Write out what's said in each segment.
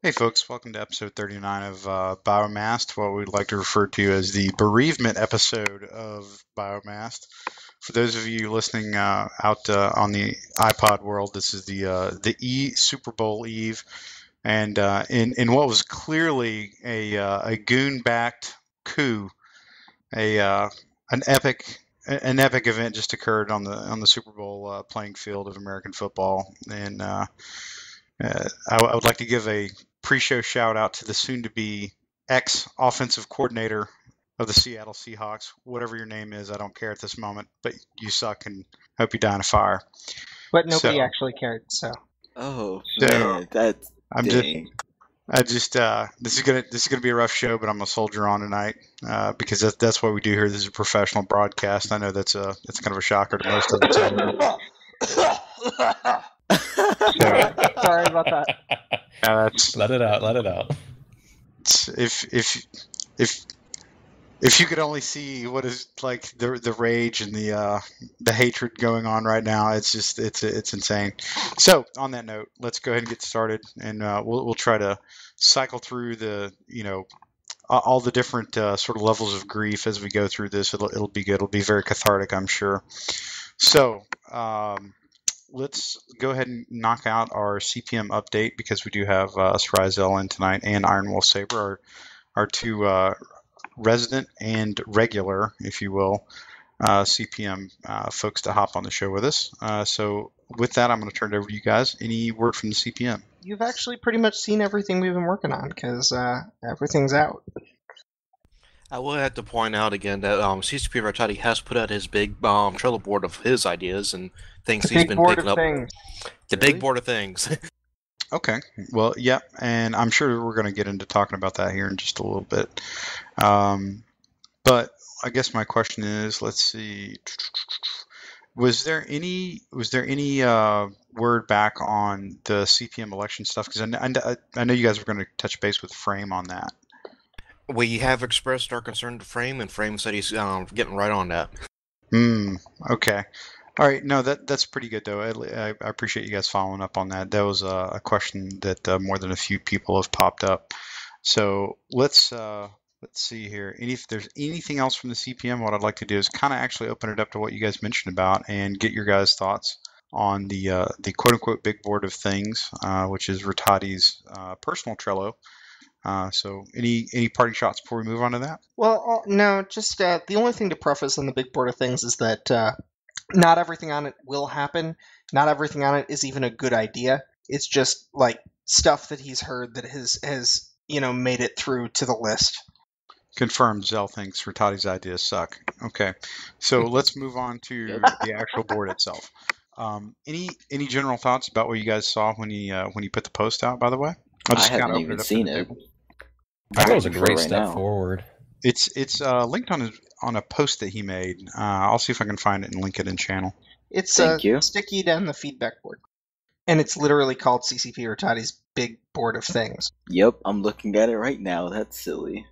Hey folks, welcome to episode 39 of Biomassed, what we'd like to refer to as the bereavement episode of Biomassed. For those of you listening out on the iPod world, this is the Super Bowl Eve, and in what was clearly a goon-backed coup, a an epic event just occurred on the Super Bowl playing field of American football, and I would like to give a pre-show shout out to the soon-to-be ex-offensive coordinator of the Seattle Seahawks. Whatever your name is, I don't care at this moment, but you suck and hope you die in a fire. But nobody actually cared, so. Oh So, man, that's I'm dang. just this is gonna be a rough show, but I'm gonna soldier on tonight because that's what we do here. This is a professional broadcast. I know that's kind of a shocker to most of the time. Sorry about that. Let it out. If you could only see what is like the rage and the hatred going on right now, it's insane. So on that note, let's go ahead and get started, and we'll try to cycle through all the different sort of levels of grief as we go through this. It'll be good. It'll be very cathartic, I'm sure. So. Let's go ahead and knock out our CPM update because we do have Sryzel in tonight and Iron Wolf Saber, our two resident and regular, if you will, CPM folks to hop on the show with us. So with that, I'm going to turn it over to you guys. Any word from the CPM? You've actually pretty much seen everything we've been working on because everything's out. I will have to point out again that CCP Rattati has put out his big Trello board of his ideas and things he's been picking up. The big board of things. Okay. Well, yeah, and I'm sure we're going to get into talking about that here in just a little bit. But I guess my question is, let's see. Was there any word back on the CPM election stuff? Because I know you guys were going to touch base with Frame on that. We have expressed our concern to Frame, and Frame said he's getting right on that. Okay. All right. No, that's pretty good, though. I appreciate you guys following up on that. That was a question that more than a few people have popped up. So let's see here. If there's anything else from the CPM, what I'd like to do is kind of actually open it up to what you guys mentioned about and get your guys' thoughts on the quote-unquote big board of things, which is Rattati's personal Trello. So any parting shots before we move on to that? Well, no, just the only thing to preface on the big board of things is that not everything on it will happen. Not everything on it is even a good idea. It's just like stuff that he's heard that has made it through to the list. Confirmed. Zell thinks Rattati's ideas suck. Okay, so let's move on to the actual board itself. Any general thoughts about what you guys saw when he put the post out? By the way, I haven't even seen it. I thought it was a great step forward. It's linked on a post that he made. I'll see if I can find it and link it in channel. It's sticky down the feedback board, and it's literally called CCP Rattati's big board of things. Yep, I'm looking at it right now. That's silly.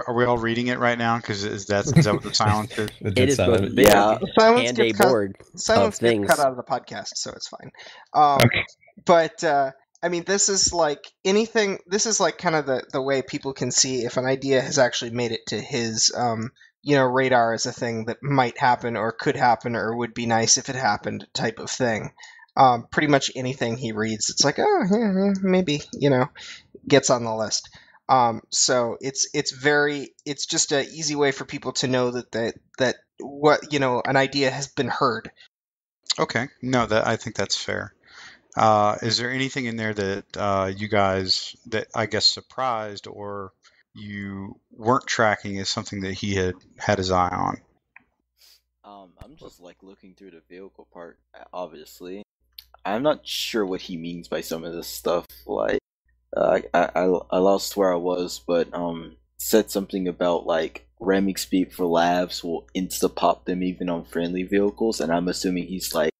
Are we all reading it right now? Because is that what the silence is? It is both big and a board silence of things. Cut out of the podcast, so it's fine. Okay. But I mean, this is like anything. This is like kind of the way people can see if an idea has actually made it to his radar as a thing that might happen or could happen or would be nice if it happened type of thing. Pretty much anything he reads, it's like, oh yeah, maybe gets on the list. So it's just an easy way for people to know that what an idea has been heard. Okay, no, I think that's fair. Is there anything in there that you guys that I guess surprised or you weren't tracking as something that he had his eye on? I'm just like looking through the vehicle part. Obviously, I'm not sure what he means by some of this stuff. Like, I lost where I was, but said something about like ramming speed for labs will insta pop them even on friendly vehicles, and I'm assuming he's like,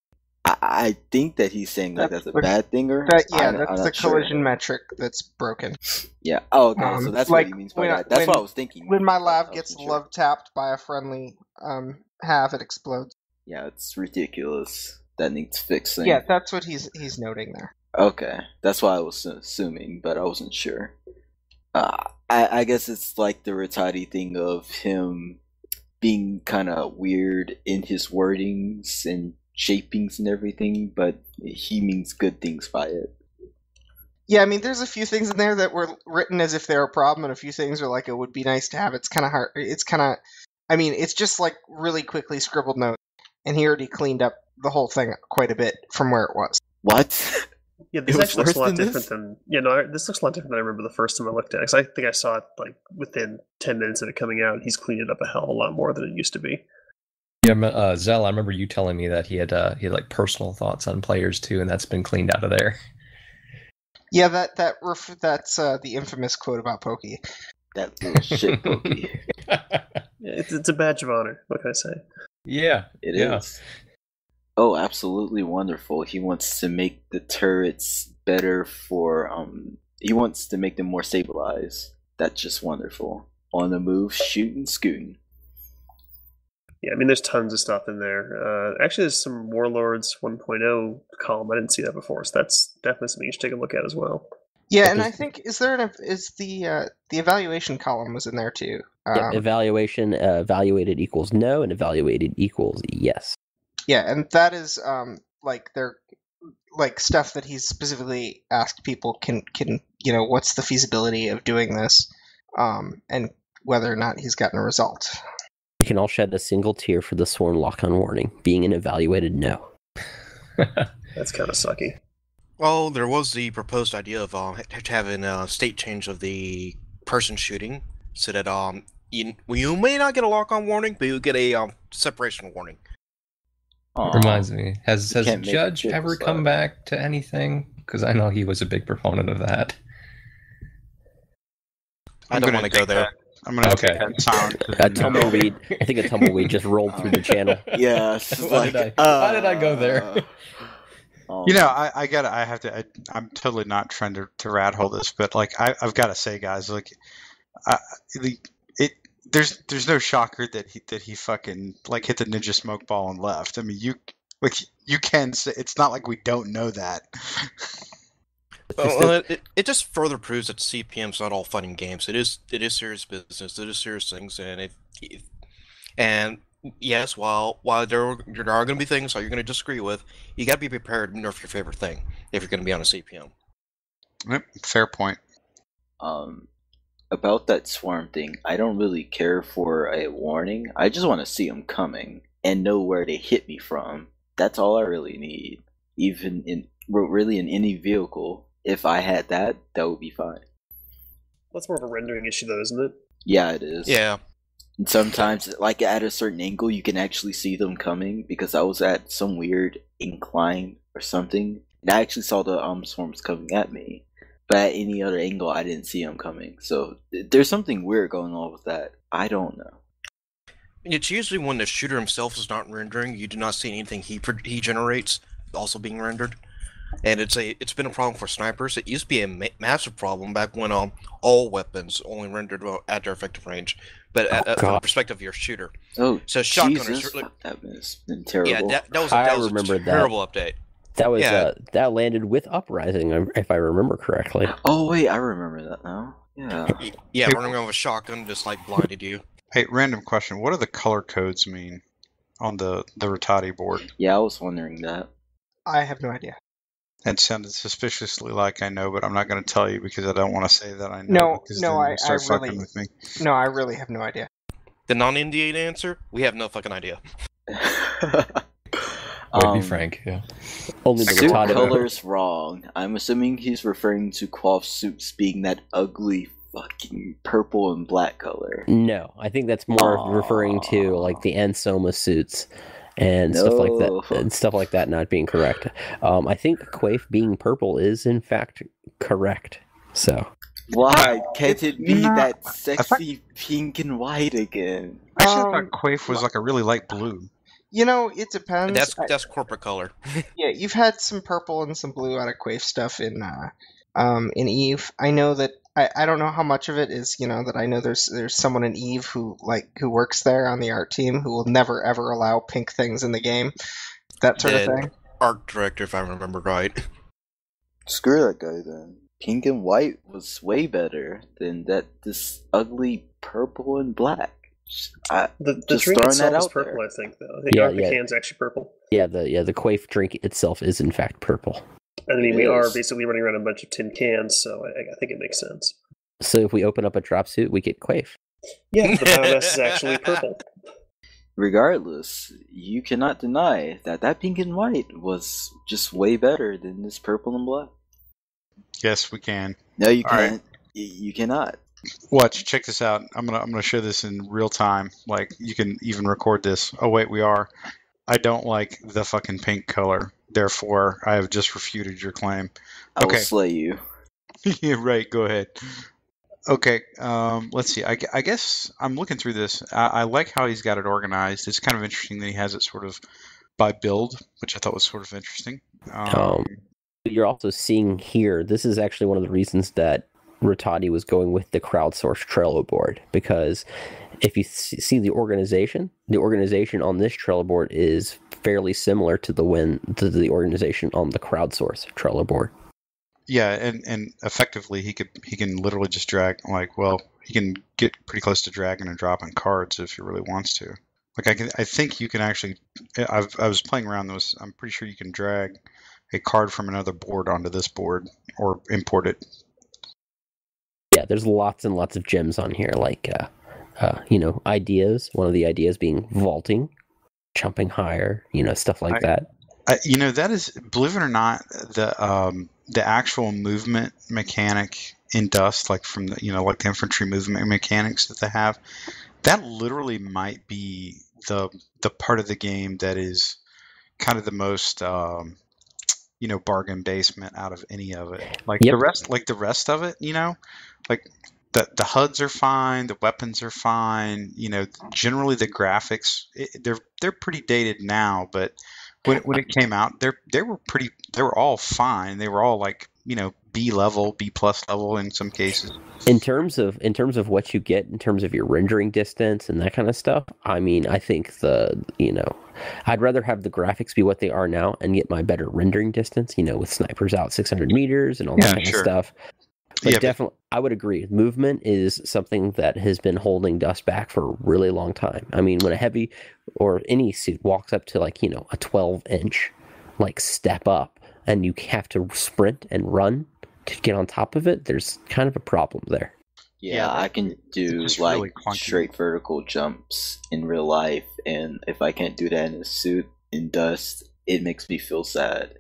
I think that he's saying like that's a bad thing, or that's the collision metric that's broken. Yeah. Oh, okay. So that's what he means by that. That's what I was thinking. When my lav gets love tapped by a friendly half, it explodes. Yeah, it's ridiculous. That needs fixing. Yeah, that's what he's noting there. Okay, that's what I was assuming, but I wasn't sure. I guess it's like the Rattati thing of him being kind of weird in his wordings and shapings and everything, but he means good things by it. Yeah, I mean, there's a few things in there that were written as if they're a problem, and a few things are like, it would be nice to have. It's kind of hard. I mean, it's just like really quickly scribbled notes, and he already cleaned up the whole thing quite a bit from where it was. What? Yeah, this actually looks a lot different than... this looks a lot different than I remember the first time I looked at it. Because I think I saw it like within 10 minutes of it coming out, and he's cleaned it up a hell of a lot more than it used to be. Yeah, Zell, I remember you telling me that he had like personal thoughts on players too, and that's been cleaned out of there. Yeah, that's the infamous quote about Pokey. That little shit Pokey. It's a badge of honor. What can I say? Yeah, it is. Oh, absolutely wonderful. He wants to make the turrets better for he wants to make them more stabilized. That's just wonderful. On the move, shooting, scooting. Yeah, I mean, there's tons of stuff in there. Actually, there's some Warlords 1.0 column. I didn't see that before, so that's definitely something you should take a look at as well. Yeah, and I think is the evaluation column was in there too. Evaluation evaluated equals no, and evaluated equals yes. Yeah, and that is like they're like stuff that he's specifically asked people can what's the feasibility of doing this, and whether or not he's gotten a result. We can all shed a single tear for the sworn lock-on warning, being an evaluated no. That's kind of sucky. Well, there was the proposed idea of having a state change of the person shooting, so that you may not get a lock-on warning, but you get a separation warning. Reminds me, has Judge ever come back to anything? Because I know he was a big proponent of that. I don't want to go there. I'm gonna take that sound. A tumbleweed. I think a tumbleweed just rolled through the channel. Yeah. Why did I go there? I'm totally not trying to rat hole this, but like I've got to say, guys, like there's no shocker that he fucking like hit the ninja smoke ball and left. I mean, you can say it's not like we don't know that. Well, it just further proves that CPM's not all fun and games. It is serious business. It is serious things, and yes, while there are going to be things that you're going to disagree with, you got to be prepared to nerf your favorite thing if you're going to be on a CPM. Yep, fair point. About that swarm thing, I don't really care for a warning. I just want to see them coming and know where they hit me from. That's all I really need. Even in any vehicle, if I had that would be fine. That's more of a rendering issue, though, isn't it? Yeah, it is. Yeah. And sometimes, like at a certain angle, you can actually see them coming, because I was at some weird incline or something, and I actually saw the swarms coming at me. But at any other angle, I didn't see them coming. So there's something weird going on with that. I don't know. It's usually when the shooter himself is not rendering, you do not see anything he generates also being rendered. And it's been a problem for snipers. It used to be a massive problem back when all weapons only rendered at their effective range, but from the perspective of your shooter. Oh, so Jesus, that has been terrible. Yeah, that was a terrible update. That was that landed with Uprising, if I remember correctly. Oh wait, I remember that now. Yeah. Yeah, running around with a shotgun just like blinded you. Hey, random question: what do the color codes mean on the Rattati board? Yeah, I was wondering that. I have no idea. It sounded suspiciously like I know, but I'm not going to tell you because I don't want to say that I know. I really have no idea. The non-Indian answer: we have no fucking idea. To be frank, yeah. Only the suit Rattati color's wrong. I'm assuming he's referring to Quaff's suits being that ugly fucking purple and black color. No, I think that's more referring to like the Ansoma suits and stuff like that. And stuff like that not being correct. I think Quaif being purple is in fact correct. So why can't it be that sexy pink and white again? Actually, I thought Quaif was like a really light blue. You know, it depends. That's corporate color. Yeah, you've had some purple and some blue out of Quaif stuff in Eve. I know that I don't know how much of it is, that I know there's someone in Eve who works there on the art team who will never ever allow pink things in the game. That sort of thing. Art director, if I remember right. Screw that guy then. Pink and white was way better than this ugly purple and black. The just drink throwing itself that is out purple, there. I think, though. The can's actually purple. Yeah, the Quaif drink itself is in fact purple. I mean, we are basically running around a bunch of tin cans, so I think it makes sense. So if we open up a drop suit, we get Quaif. Yeah, the biomass is actually purple. Regardless, you cannot deny that pink and white was just way better than this purple and black. Yes, we can. No, you All can't. right. You cannot. Watch, check this out. I'm gonna show this in real time. Like, you can even record this. Oh wait, we are. I don't like the fucking pink color. Therefore, I have just refuted your claim. I will slay you. Yeah, right. Go ahead. Okay. Let's see. I guess I'm looking through this. I like how he's got it organized. It's kind of interesting that he has it sort of by build, which I thought was sort of interesting. You're also seeing here, this is actually one of the reasons that Rattati was going with the crowdsourced Trello board, because if you see the organization on this Trello board is fairly similar to the organization on the crowdsourced Trello board. Yeah, and effectively he can literally just drag, he can get pretty close to dragging and dropping cards if he really wants to. I think you can actually. I was playing around this. I'm pretty sure you can drag a card from another board onto this board or import it. Yeah, there's lots and lots of gems on here, ideas. One of the ideas being vaulting, jumping higher, stuff like that. That is, believe it or not, the actual movement mechanic in Dust, like from the the infantry movement mechanics that they have, that literally might be the part of the game that is kind of the most bargain basement out of any of it. The rest of it, the HUDs are fine, the weapons are fine. Generally the graphics they're pretty dated now, but when it came out, they were all fine. They were all B level, B plus level in some cases. In terms of what you get in terms of your rendering distance and that kind of stuff, I mean, I think I'd rather have the graphics be what they are now and get my better rendering distance, with snipers out 600 meters and all that kind of stuff. But definitely, I would agree. Movement is something that has been holding Dust back for a really long time. I mean, when a heavy or any suit walks up to a 12-inch step up and you have to sprint and run to get on top of it, there's kind of a problem there. Yeah, I can do really straight vertical jumps in real life, and if I can't do that in a suit in Dust, it makes me feel sad.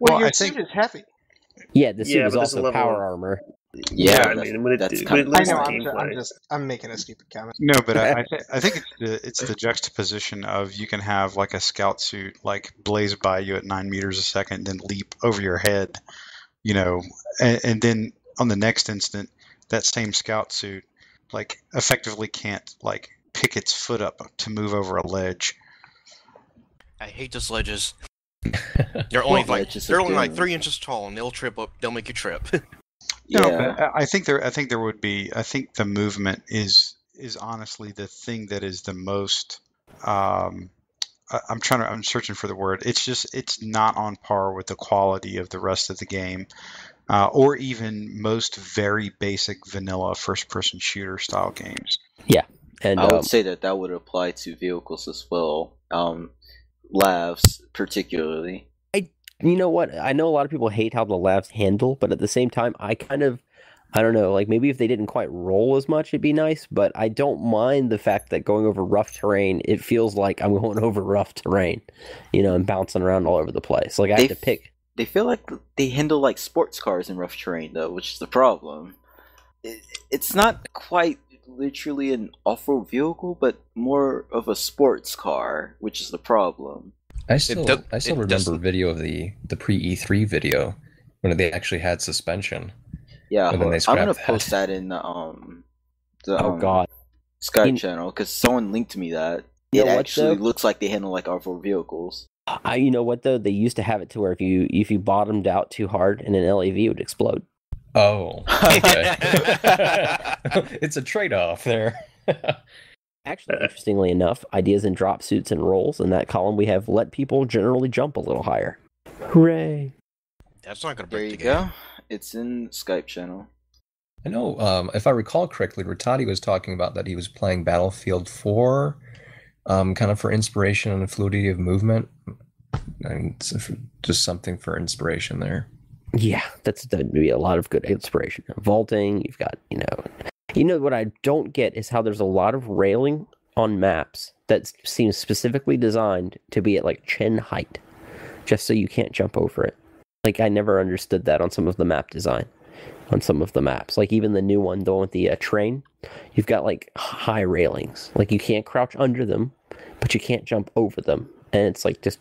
Well, your suit is heavy. Yeah, the suit is also power armor. Yeah, I mean, when it I'm making a stupid comment. No, but I think it's the juxtaposition of you can have a scout suit blaze by you at 9 meters a second, then leap over your head, and then on the next instant, that same scout suit effectively can't pick its foot up to move over a ledge. I hate the ledges. They're only 3 inches tall, and they'll make you trip. Yeah. No, but I think there would be. I think the movement is honestly the thing that is the most. I'm searching for the word. It's not on par with the quality of the rest of the game, or even most very basic vanilla first-person shooter style games. Yeah, and I would say that would apply to vehicles as well. Lavs particularly. You know what? I know a lot of people hate how the lavs handle, but at the same time, I don't know, maybe if they didn't quite roll as much, it'd be nice, but I don't mind the fact that going over rough terrain, it feels like I'm going over rough terrain, and bouncing around all over the place. I have to pick. They feel like they handle like sports cars in rough terrain, though, which is the problem. It's not quite literally an off-road vehicle, but more of a sports car, which is the problem. I still remember video of the pre-E3 video when they actually had suspension. Yeah, I'm gonna post that in the God Skype channel because someone linked me that. It actually looks like they handle like off-road vehicles. You know what though? They used to have it to where if you bottomed out too hard in an LAV, it would explode. Oh, okay. It's a trade-off there. Actually, interestingly enough, ideas in drop suits and rolls. In that column, we have let people generally jump a little higher. Hooray! That's not going to There break you the game. go. It's in Skype channel. I know, if I recall correctly, Rattati was talking about that he was playing Battlefield 4, kind of for inspiration and fluidity of movement. And just something for inspiration there. Yeah, that would be a lot of good inspiration. Vaulting, you've got, you know what I don't get is how there's a lot of railing on maps that seems specifically designed to be at like chin height, just so you can't jump over it. Like, I never understood that on some of the map design. On some of the maps, like even the new one, the one with the train, you've got like high railings. Like you can't crouch under them, but you can't jump over them, and it's like just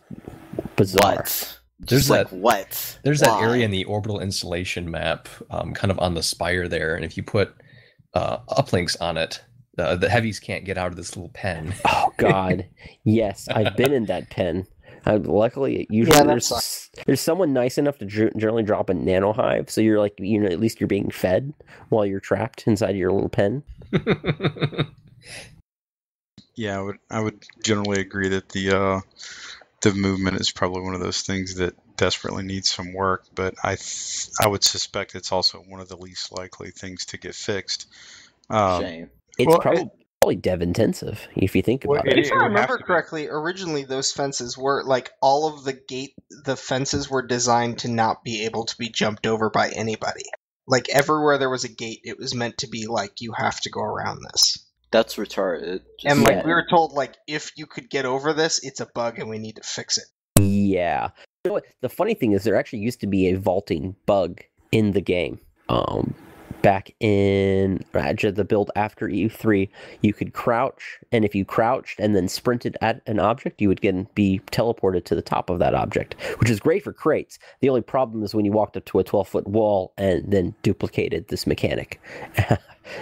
bizarre. What? There's that. There's that area in the orbital installation map, kind of on the spire there, and if you put uplinks on it, the heavies can't get out of this little pen. Oh God, yes, I've been in that pen. Luckily, usually there's someone nice enough to generally drop a nano hive, so you're like, at least you're being fed while you're trapped inside your little pen. Yeah, I would generally agree that the movement is probably one of those things that desperately needs some work, but I would suspect it's also one of the least likely things to get fixed. Shame. It's probably dev intensive if you think about it. If I remember correctly, originally those fences were like all of the fences were designed to not be able to be jumped over by anybody. Like everywhere there was a gate, it was meant to be like, you have to go around this. That's retarded. And like we were told, like, if you could get over this, it's a bug and we need to fix it. Yeah. You know what? The funny thing is there actually used to be a vaulting bug in the game. Back in the build after EU3, you could crouch, and if you crouched and then sprinted at an object, you would be teleported to the top of that object, which is great for crates. The only problem is when you walked up to a 12-foot wall and then duplicated this mechanic.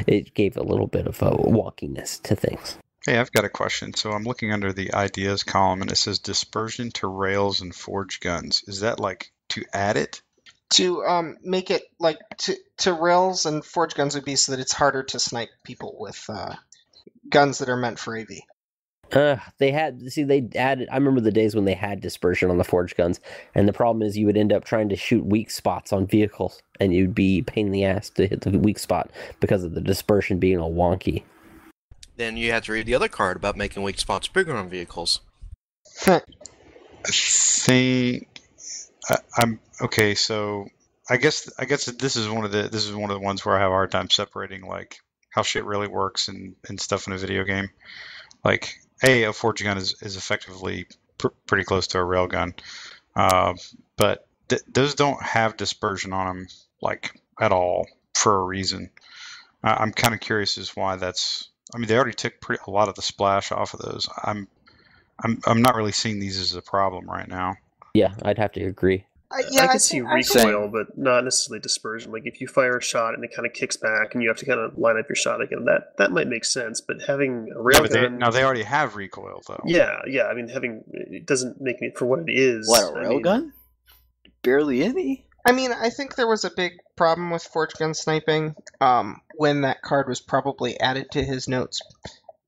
It gave a little bit of a wonkiness to things. Hey, I've got a question. So I'm looking under the ideas column, and it says dispersion to rails and forged guns. Is that like to add it? To make it like to rails and forge guns would be so that it's harder to snipe people with guns that are meant for AV. They added. I remember the days when they had dispersion on the forge guns, and the problem is you would end up trying to shoot weak spots on vehicles, and you'd be a pain in the ass to hit the weak spot because of the dispersion being all wonky. Then you have to read the other card about making weak spots bigger on vehicles. I think I'm okay. So I guess this is one of the ones where I have a hard time separating like how shit really works and stuff in a video game. Like a forge gun is effectively pretty close to a rail gun, but those don't have dispersion on them like at all for a reason. I'm kind of curious as why that's. I mean, they already took a lot of the splash off of those. I'm not really seeing these as a problem right now. Yeah, I'd have to agree. I can see recoil, but not necessarily dispersion. Like if you fire a shot and it kind of kicks back, and you have to kind of line up your shot again, that might make sense. But having a railgun, they already have recoil though. Yeah. I mean, it doesn't make it for what it is. What, a railgun? Barely any. I mean, I think there was a big problem with forge gun sniping when that card was probably added to his notes.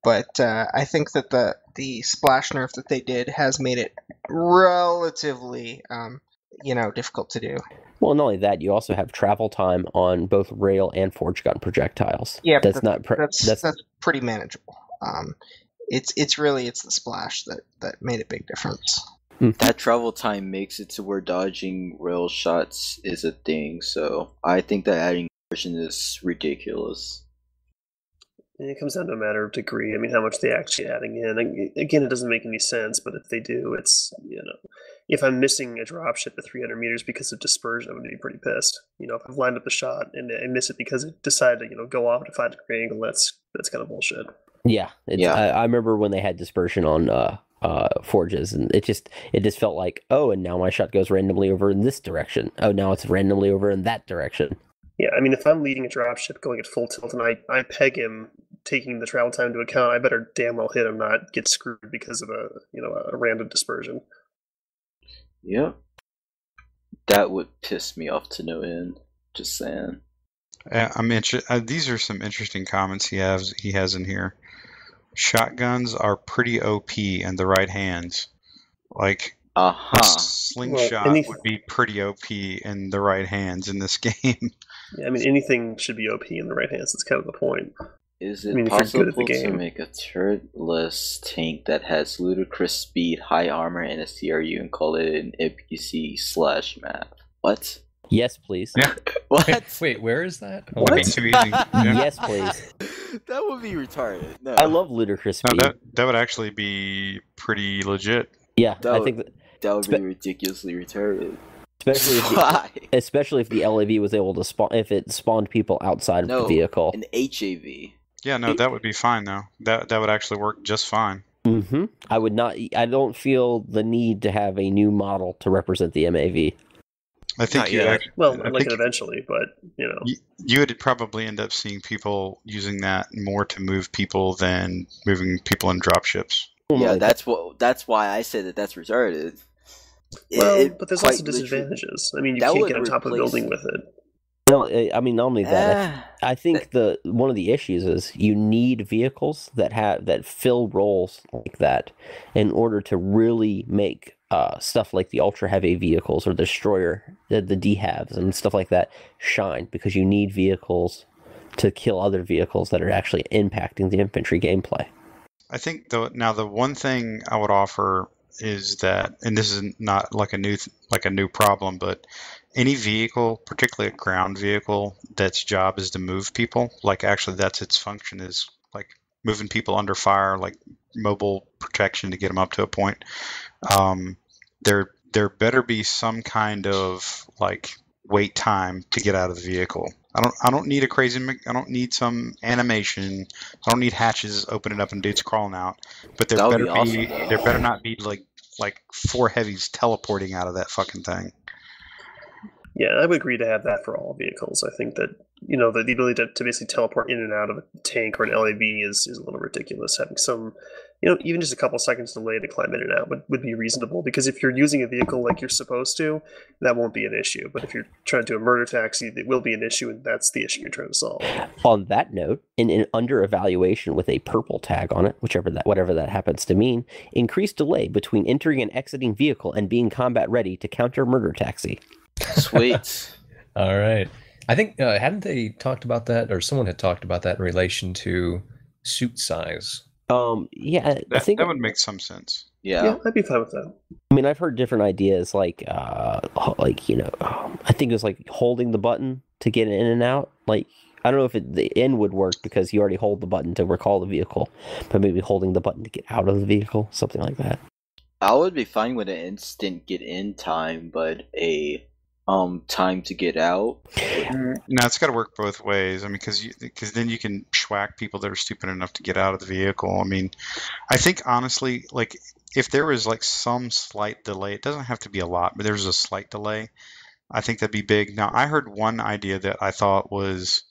But I think that the splash nerf that they did has made it relatively, difficult to do. Well, not only that, you also have travel time on both rail and forge gun projectiles. Yeah, that's pretty manageable. It's the splash that made a big difference. That travel time makes it to where dodging rail shots is a thing. So I think that adding dispersion is ridiculous. And it comes down to a matter of degree. I mean, how much they actually adding in. Again, it doesn't make any sense, but if they do, it's, if I'm missing a dropship at 300 meters because of dispersion, I'm going to be pretty pissed. If I've lined up a shot and I miss it because it decided to, go off at a 5-degree angle, that's kind of bullshit. Yeah. I remember when they had dispersion on forges, and it just felt like, oh, and now my shot goes randomly over in this direction. Oh, now it's randomly over in that direction. Yeah, I mean, if I'm leading a dropship going at full tilt and I peg him, taking the travel time into account, I better damn well hit him, not get screwed because of a random dispersion. Yep. That would piss me off to no end. Just saying. These are some interesting comments he has in here. Shotguns are pretty OP in the right hands. Like, A Uh-huh. slingshot would be pretty OP in the right hands in this game. Yeah, I mean, anything should be OP in the right hands. That's kind of the point. Is it I mean, if you're good at the possible to game. make a turretless tank that has ludicrous speed, high armor, and a CRU and call it an NPC/map? What? Yes, please. Yeah. What? Wait, where is that? Oh, What? wait. Too easy. Yeah. Yes, please. That would be retarded. No. I love ludicrous No, speed. that would actually be pretty legit. Yeah, That I would- think that, That would be ridiculously retarded. especially if the LAV was able to spawn, if it spawned people outside of No, the vehicle. an HAV. Yeah, no, that would be fine though. That would actually work just fine. Mm-hmm. I don't feel the need to have a new model to represent the MAV. I think Not you yet. actually, Well, I I'd like think it eventually, but, you know. you would probably end up seeing people using that more to move people than moving people in dropships. Yeah, that's why I said that's retarded. Well, but there's quite also disadvantages. I mean, you that can't would get on top of the replace- building with it. No, I mean, not only that, Ah, I think one of the issues is you need vehicles that fill roles like that in order to really make stuff like the ultra heavy vehicles or the destroyer, the DHAVs and stuff like that shine, because you need vehicles to kill other vehicles that are actually impacting the infantry gameplay. I think the one thing I would offer is that, and this is not like a new problem, but any vehicle, particularly a ground vehicle, that's job is to move people. Like actually, that's its function, is like moving people under fire, like mobile protection to get them up to a point. There better be some kind of like wait time to get out of the vehicle. I don't need I don't need some animation. I don't need hatches opening up and dudes crawling out. But there That would better be awesome, though. there better not be like 4 heavies teleporting out of that fucking thing. Yeah, I would agree to have that for all vehicles. I think that, you know, the ability to basically teleport in and out of a tank or an LAV is a little ridiculous. Having some, you know, even just a couple seconds delay to climb in and out would be reasonable, because if you're using a vehicle like you're supposed to, that won't be an issue. But if you're trying to do a murder taxi, it will be an issue, and that's the issue you're trying to solve. On that note, in under evaluation with a purple tag on it, whatever that happens to mean, increased delay between entering and exiting vehicle and being combat ready to counter murder taxi. Sweet. All right. I think hadn't they talked about that, or someone had talked about that in relation to suit size? Yeah, I think That would make some sense. Yeah. I'd be fine with that. I mean, I've heard different ideas, like you know, I think it was like holding the button to get in and out. Like, I don't know if the in would work because you already hold the button to recall the vehicle, but maybe holding the button to get out of the vehicle, something like that. I would be fine with an instant get in time, but a time to get out. No, it's got to work both ways. I mean, because then you can schwack people that are stupid enough to get out of the vehicle. I mean, I think honestly, like if there was like some slight delay, it doesn't have to be a lot, but there's a slight delay, I think that'd be big. Now, I heard one idea that I thought was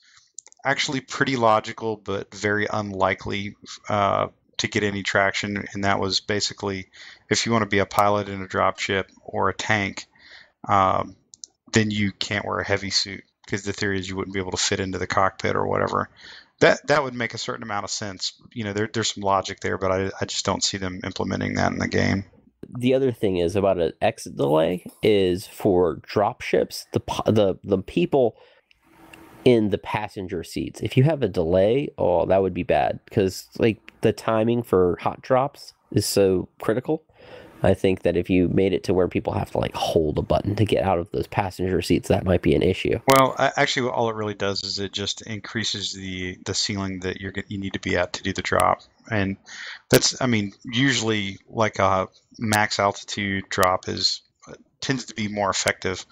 actually pretty logical, but very unlikely to get any traction, and that was basically if you want to be a pilot in a dropship or a tank, then you can't wear a heavy suit, because the theory is you wouldn't be able to fit into the cockpit or whatever. That would make a certain amount of sense. You know, there's some logic there, but I just don't see them implementing that in the game. The other thing is about an exit delay is for drop ships, the people in the passenger seats. If you have a delay, oh, that would be bad, because like the timing for hot drops is so critical. I think that if you made it to where people have to like hold a button to get out of those passenger seats, that might be an issue. Well, actually, all it really does is it just increases the ceiling that you need to be at to do the drop, and that's, I mean, usually like a max altitude drop tends to be more effective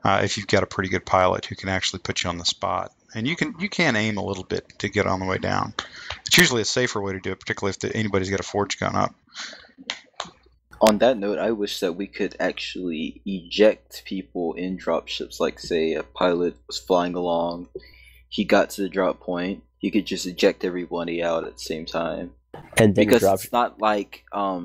if you've got a pretty good pilot who can actually put you on the spot, and you can aim a little bit to get on the way down. It's usually a safer way to do it, particularly if anybody's got a forge gun up. On that note, I wish that we could actually eject people in dropships. Like, say, a pilot was flying along, he got to the drop point, he could just eject everybody out at the same time. And then because it's not like a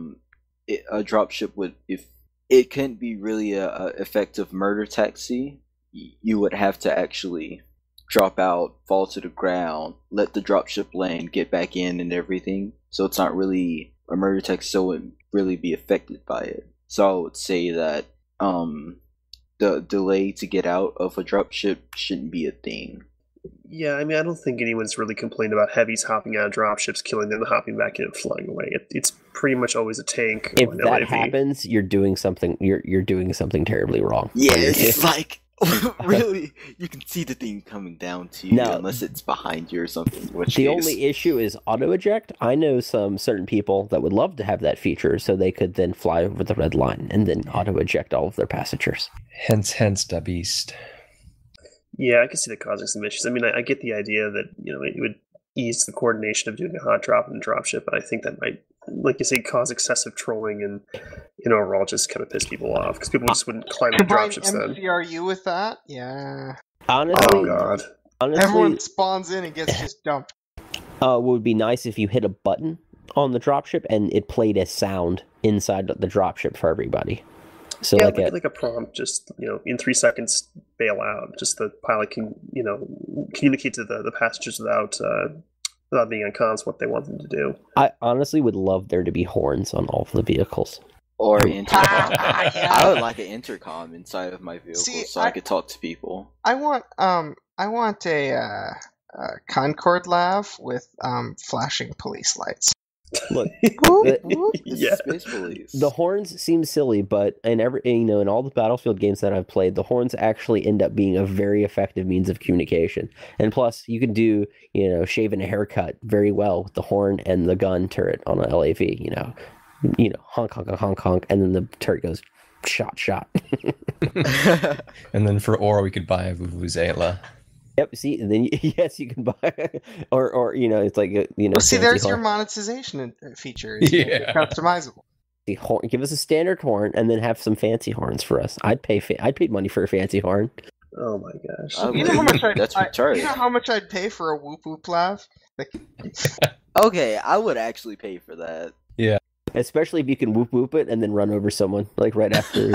dropship would, if it couldn't be really a effective murder taxi, you would have to actually drop out, fall to the ground, let the dropship land, get back in and everything. So it's not really a murder taxi, so it wouldn't really be affected by it. So I would say that the delay to get out of a dropship shouldn't be a thing. Yeah, I mean, I don't think anyone's really complained about heavies hopping out of dropships, killing them, hopping back in, and flying away. It's pretty much always a tank. If or an that LAV. happens, you're doing something. You're doing something terribly wrong. Yeah, it's like really, you can see the thing coming down to you unless it's behind you or something. The only issue is auto eject. I know some certain people that would love to have that feature, so they could then fly over the red line and then auto eject all of their passengers. Hence the beast. Yeah, I can see that causing some issues. I mean, I get the idea that it would ease the coordination of doing a hot drop and a drop ship, but I think that might, like you say, cause excessive trolling and overall just kind of piss people off because people just wouldn't climb the drop ships then. MCRU with that? Yeah. Honestly, oh god. Everyone spawns in and gets just dumped. What would be nice if you hit a button on the dropship and it played a sound inside the dropship for everybody. So yeah, like a prompt, just in 3 seconds, bail out. Just the pilot can communicate to the passengers without being on comms what they want them to do. I honestly would love there to be horns on all of the vehicles. Or intercom. I would like an intercom inside of my vehicle I could talk to people. I want a Concord lav with flashing police lights. Look, yeah. Space police. The horns seem silly, but in all the Battlefield games that I've played, the horns actually end up being a very effective means of communication. And plus, you can do shaving a haircut very well with the horn and the gun turret on an LAV. Honk honk honk honk, and then the turret goes shot. And then for ore, we could buy a Vuvuzela. Yep. See, and then yes, you can buy, or it's like see, there's your monetization feature. Yeah, customizable. The horn, give us a standard horn, and then have some fancy horns for us. I'd pay money for a fancy horn. Oh my gosh! You know how much That's retarded. You know how much I'd pay for a whoop whoop lav? Okay, I would actually pay for that. Yeah. Especially if you can whoop whoop it and then run over someone like right after.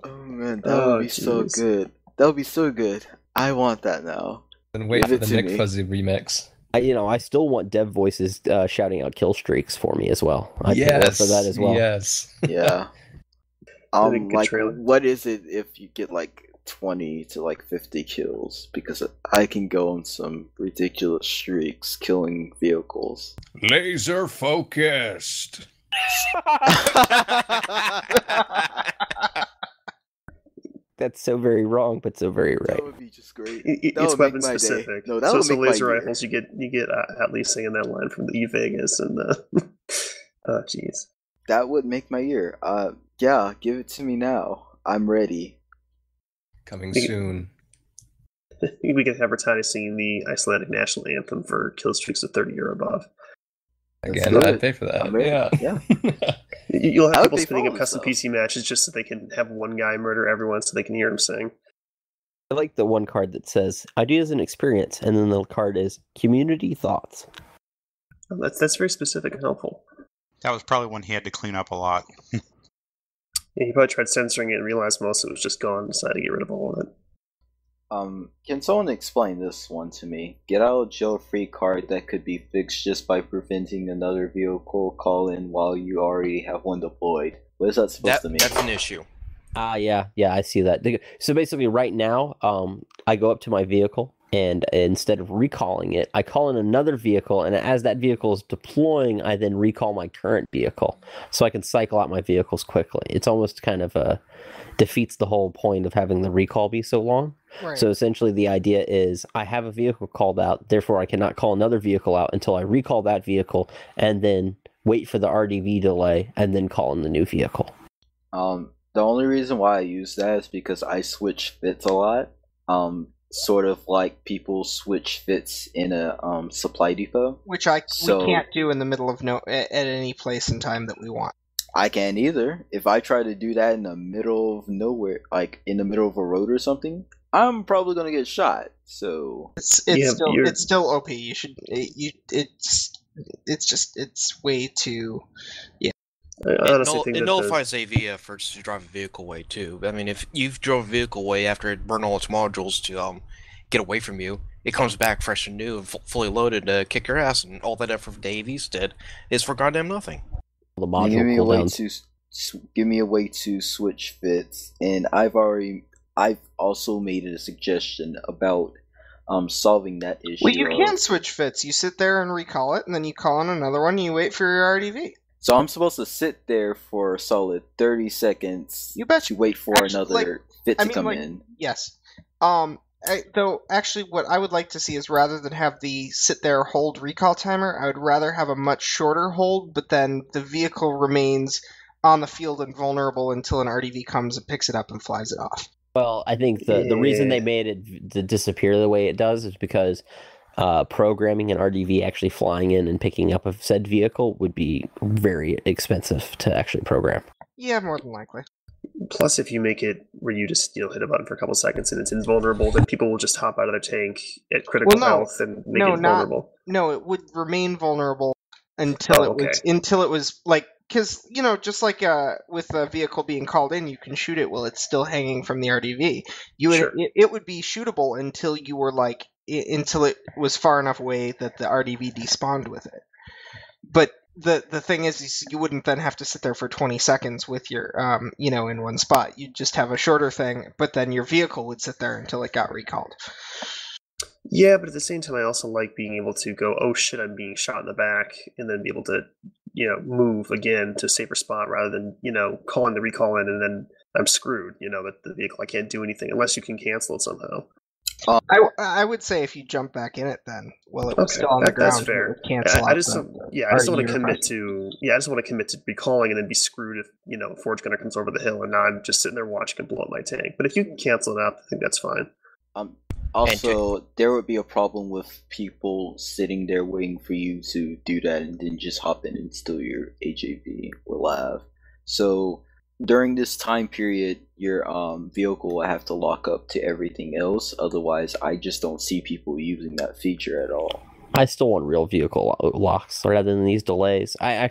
Oh man, that would be so good. That would be so good. I want that now. And wait for the Nick Fuzzy remix. I still want dev voices shouting out kill streaks for me as well. I'd pay for that as well. Yes. Yeah. What is it if you get 20 to 50 kills? Because I can go on some ridiculous streaks killing vehicles. Laser focused. That's so very wrong, but so very right. That would be just great. It's weapon specific. No, that would make laser my rifles. You get at least saying that line from the Vegas and oh jeez. That would make my year. Yeah, give it to me now. I'm ready. Coming soon. We could have Rattati singing the Icelandic national anthem for kill streaks of 30 or above. Again, I'd pay for that. Yeah. You'll have people spinning up custom PC matches just so they can have one guy murder everyone so they can hear him sing. I like the one card that says ideas and experience, and then the card is community thoughts. Oh, that's very specific and helpful. That was probably one he had to clean up a lot. Yeah, he probably tried censoring it and realized most of it was just gone and decided to get rid of all of it. Can someone explain this one to me? Get out of jail free card that could be fixed just by preventing another vehicle call in while you already have one deployed. What is that supposed to mean? That's an issue. Yeah, I see that. So basically right now, I go up to my vehicle, and instead of recalling it, I call in another vehicle, and as that vehicle is deploying, I then recall my current vehicle, so I can cycle out my vehicles quickly. It's almost kind of defeats the whole point of having the recall be so long. Right. So essentially the idea is I have a vehicle called out, therefore I cannot call another vehicle out until I recall that vehicle, and then wait for the RDV delay, and then call in the new vehicle. The only reason why I use that is because I switch fits a lot. Sort of like people switch fits in a supply depot, which we can't do in the middle of at any place in time that we want. I can't either. If I try to do that in the middle of nowhere, like in the middle of a road or something, I'm probably gonna get shot. So it's still OP. You should it's way too It nullifies AV efforts to drive a vehicle away too. I mean, if you've drove a vehicle away after it burned all its modules to get away from you, it comes back fresh and new and fully loaded to kick your ass, and all that effort the AVs did is for goddamn nothing. The module give me a way cooldowns. to give me a way to switch fits, and I've also made a suggestion about solving that issue. Well, you can switch fits. You sit there and recall it, and then you call in another one, and you wait for your RDV. So I'm supposed to sit there for a solid 30 seconds You bet. to wait for another fit to come in. Yes. Though, actually, what I would like to see is rather than have the sit there hold recall timer, I would rather have a much shorter hold, but then the vehicle remains on the field and vulnerable until an RDV comes and picks it up and flies it off. Well, I think the reason they made it to disappear the way it does is because programming an RDV actually flying in and picking up a said vehicle would be very expensive to actually program. Yeah, more than likely. Plus, if you make it where you just hit a button for a couple seconds and it's invulnerable, then people will just hop out of their tank at critical health and make it vulnerable. No, it would remain vulnerable until it was like, because just like with a vehicle being called in, you can shoot it while it's still hanging from the RDV. It would be shootable until you were until it was far enough away that the RDV despawned with it. But the thing is you wouldn't then have to sit there for 20 seconds with your in one spot. You'd just have a shorter thing, but then your vehicle would sit there until it got recalled. Yeah, but at the same time, I also like being able to go, oh shit, I'm being shot in the back, and then be able to, move again to a safer spot rather than, calling the recall in and then I'm screwed, that the vehicle, I can't do anything unless you can cancel it somehow. I would say if you jump back in it, then it was still on the ground. That's fair. Cancel I just don't want to commit to. Yeah, I just want to commit to recalling and then be screwed if Forge Gunner comes over the hill and now I'm just sitting there watching it blow up my tank. But if you can cancel it out, I think that's fine. Also, there would be a problem with people sitting there waiting for you to do that and then just hop in and steal your AJB or LAV. So during this time period, your vehicle will have to lock up to everything else. Otherwise, I just don't see people using that feature at all. I still want real vehicle locks rather than these delays. I'd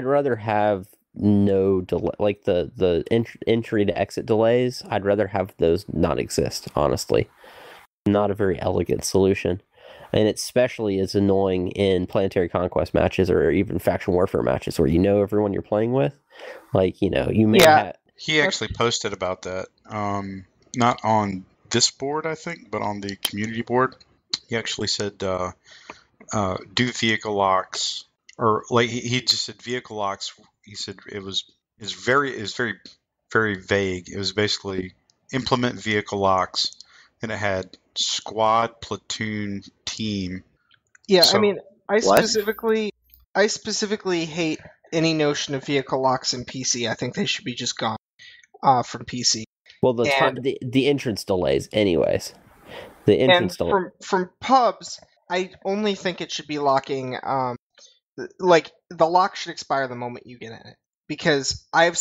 rather have no delay, like the entry to exit delays. I'd rather have those not exist, honestly. Not a very elegant solution. And it especially is annoying in Planetary Conquest matches or even Faction Warfare matches where everyone you're playing with. You may have... He actually posted about that. Not on this board, I think, but on the community board. He actually said, do vehicle locks. Or, he just said vehicle locks. He said it was very, very vague. It was basically implement vehicle locks. And it had squad, platoon, team. Yeah, so, I specifically hate any notion of vehicle locks in PC. I think they should be just gone from PC. Well, the entrance delays, anyways. The entrance delays. From pubs, I only think it should be locking. The lock should expire the moment you get in it, because I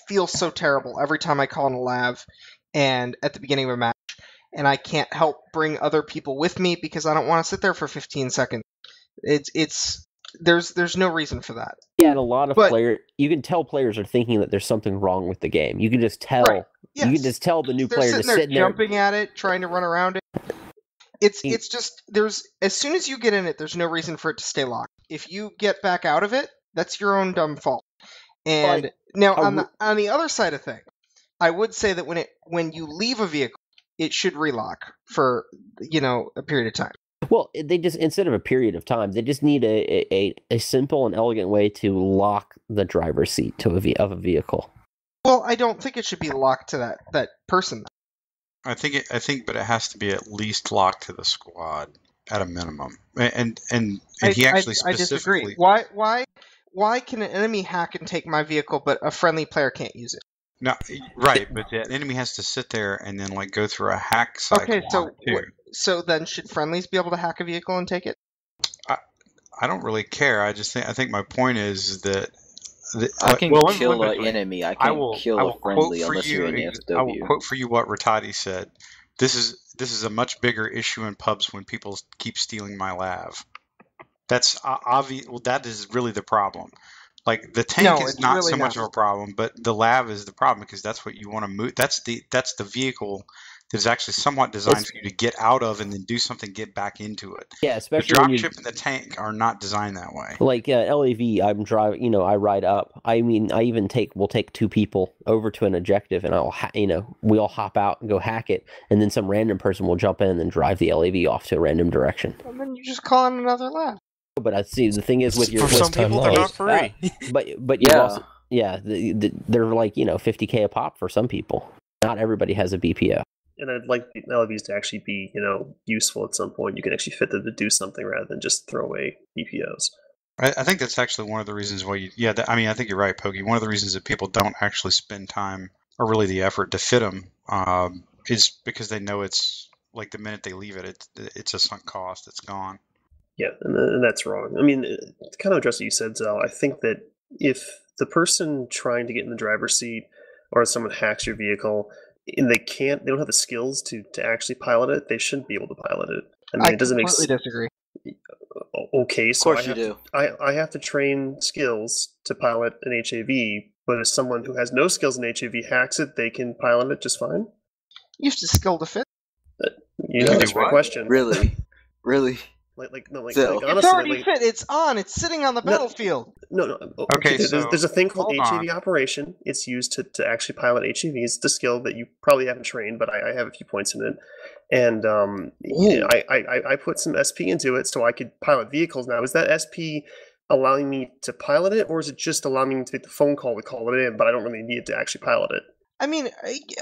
feel so terrible every time I call in a LAV and at the beginning of a match, and I can't help bring other people with me because I don't want to sit there for 15 seconds. There's no reason for that. Yeah, and a lot of players, you can tell players are thinking that there's something wrong with the game. You can just tell. Right. Yes. You can just tell the new player just sitting there jumping at it, trying to run around it. It's just as soon as you get in it, there's no reason for it to stay locked. If you get back out of it, that's your own dumb fault. And now on the other side of things, I would say that when you leave a vehicle, it should relock for a period of time. Well, they just, instead of a period of time, they just need a simple and elegant way to lock the driver's seat of a vehicle. Well, I don't think it should be locked to that person. I think, but it has to be at least locked to the squad at a minimum. And he actually specifically. I disagree. Why can an enemy hack and take my vehicle, but a friendly player can't use it? No, right, but the enemy has to sit there and then go through a hack cycle. Okay, so then should friendlies be able to hack a vehicle and take it? I don't really care. I think my point is that I can kill an enemy. I can't kill a friendly unless you're in the FW. I will quote for you what Rattati said. This is a much bigger issue in pubs when people keep stealing my LAV. That's obvious. Well, that is really the problem. The tank is not really so much of a problem, but the LAV is the problem because that's what you want to move. That's the vehicle that is actually somewhat designed for you to get out of and then do something, get back into it. Yeah, The especially when you dropship and the tank are not designed that way. like LAV. I'm driving. I ride up. I mean, I even we'll take 2 people over to an objective, and I'll we all hop out and go hack it, and then some random person will jump in and then drive the LAV off to a random direction. And then you just call in another lab. But I see the thing is with your For some people, they're not free. but you Yeah. also they're like 50K a pop for some people. Not everybody has a BPO. And I'd like the LVs to actually be, useful at some point. You can actually fit them to do something rather than just throw away BPOs. I think that's actually one of the reasons why I think you're right, Pokey. One of the reasons that people don't actually spend time or really the effort to fit them is because they know it's like the minute they leave it, it's a sunk cost. It's gone. Yeah, and that's wrong. I mean, to kind of address what you said, Zell, I think that if the person trying to get in the driver's seat or someone hacks your vehicle and they don't have the skills to actually pilot it, they shouldn't be able to pilot it. I mean, it doesn't make sense. I completely disagree. Okay, so Of course you do. I have to train skills to pilot an HAV, but if someone who has no skills in HAV hacks it, they can pilot it just fine? You have to skill to fit. That's my question. Really? Honestly, It's already fit. It's on. It's sitting on the battlefield. No. Okay, There's a thing called hold HAV operation. It's used to actually pilot HAVs. It's a skill that you probably haven't trained, but I have a few points in it. And I put some SP into it so I could pilot vehicles. Now, is that SP allowing me to pilot it, or is it just allowing me to make the phone call to call it in, but I don't really need to actually pilot it? I mean,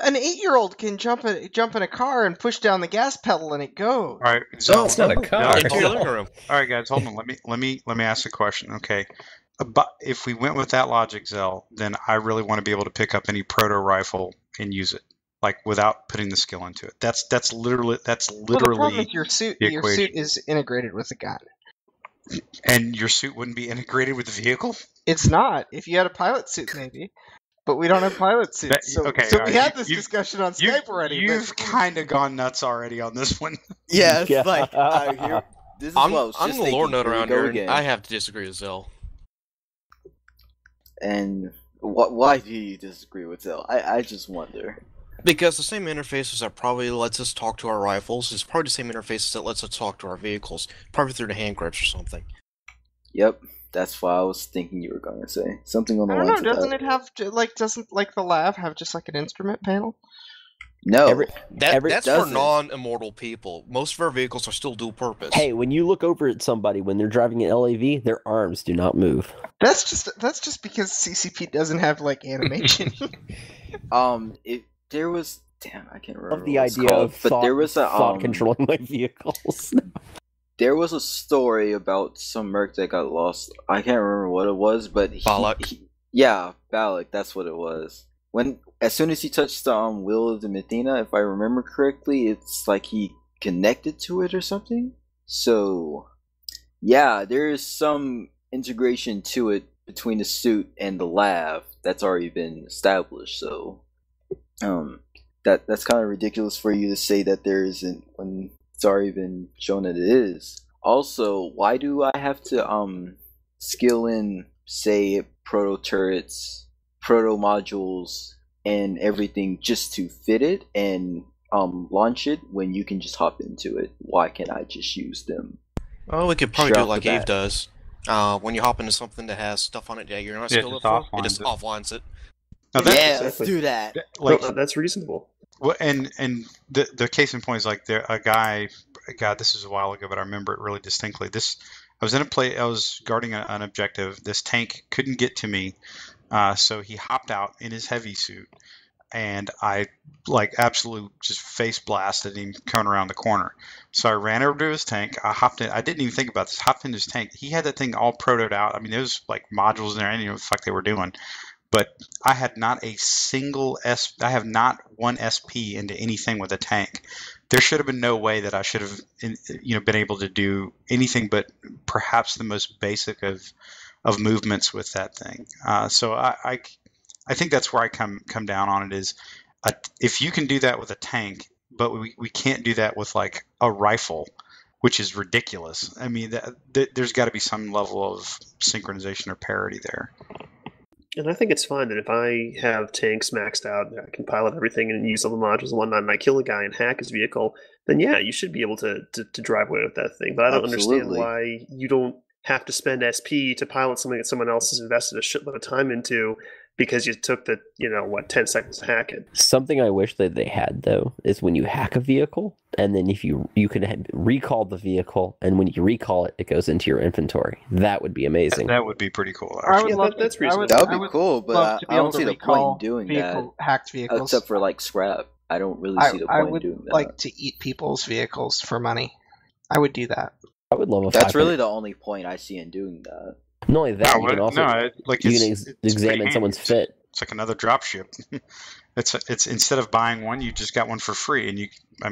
an 8-year-old can jump in a car and push down the gas pedal and it goes. All right, so It's not a car. Into your living room. All right, guys, hold on. Let me ask a question. Okay, but if we went with that logic, Zell, then I really want to be able to pick up any proto rifle and use it, like without putting the skill into it. That's literally Well, the problem is your the suit equation. is integrated with the gun. And your suit wouldn't be integrated with the vehicle. It's not. If you had a pilot suit, maybe. But we don't have pilot suits. So we had this discussion on Skype already. You've kind of gone nuts already on this one. Yeah, it's Yeah. like this is I'm what I was the just lore thinking. node Here we around go here. again. I have to disagree with Zell. And why do you disagree with Zell? I just wonder. Because the same interfaces that probably lets us talk to our rifles is probably the same interfaces that lets us talk to our vehicles, probably through the hand grips or something. Yep, that's what I was thinking you were going to say. Something on the I don't lines know. of Doesn't that. it have doesn't the lab have just like an instrument panel? No. That's for doesn't. non-immortal people. Most of our vehicles are still dual purpose. Hey, when you look over at somebody when they're driving an LAV, their arms do not move. That's just because CCP doesn't have like animation. There was I can't remember. Love the what it's idea called, of but thought, there was a thought controlling my vehicles. There was a story about some merc that got lost. I can't remember what it was, but Balak. Yeah, Balak. That's what it was. As soon as he touched the wheel of the Medina, if I remember correctly, it's like he connected to it or something. So, yeah, there is some integration to it between the suit and the lab that's already been established. So, that's kind of ridiculous for you to say that there isn't when it's already been shown that it is. Also, why do I have to skill in, say, proto turrets, proto modules, and everything just to fit it and launch it when you can just hop into it? Why can't I just use them? Oh, we could probably Straight do off like the Ave bat. does. When you hop into something that has stuff on it that you're not Yeah, skilled just up for, it offlines just it. offlines it. Now that- Yeah, let's do that. like That's reasonable. well, and the case in point is like a guy. God, this was a while ago, but I remember it really distinctly. I was guarding an objective. This tank couldn't get to me, so he hopped out in his heavy suit, and I absolutely just face blasted him coming around the corner. So I ran over to his tank. I hopped in. I didn't even think about this. Hopped in his tank. He had that thing all protoed out. I mean, there was like modules in there. I didn't know what the fuck they were doing. But I had not a single I have not one SP into anything with a tank. There should have been no way that I should have, been able to do anything but perhaps the most basic of movements with that thing. So I think that's where I come down on it is, if you can do that with a tank, but we can't do that with like a rifle, which is ridiculous. I mean, there's got to be some level of synchronization or parity there. And I think it's fine that if I have tanks maxed out, and I can pilot everything and use all the modules and whatnot, and I kill a guy and hack his vehicle, then yeah, you should be able to drive away with that thing. But I don't understand why you don't have to spend SP to pilot something that someone else has invested a shitload of time into because you took the 10 seconds to hack it. Something I wish that they had though is when you hack a vehicle, and then if you can recall the vehicle, and when you recall it, it goes into your inventory. That would be amazing. That would be pretty cool. I would love that's to, reasonable. That would be cool, but I don't see the point in doing that. Hacked vehicles, except for like scrap. I don't really see the point in doing that. I would like to eat people's vehicles for money. I would do that. I would love a That's really the only point I see in doing that. Not only that, you can also it's examine someone's fit. It's like another drop ship. It's instead of buying one, you just got one for free, and I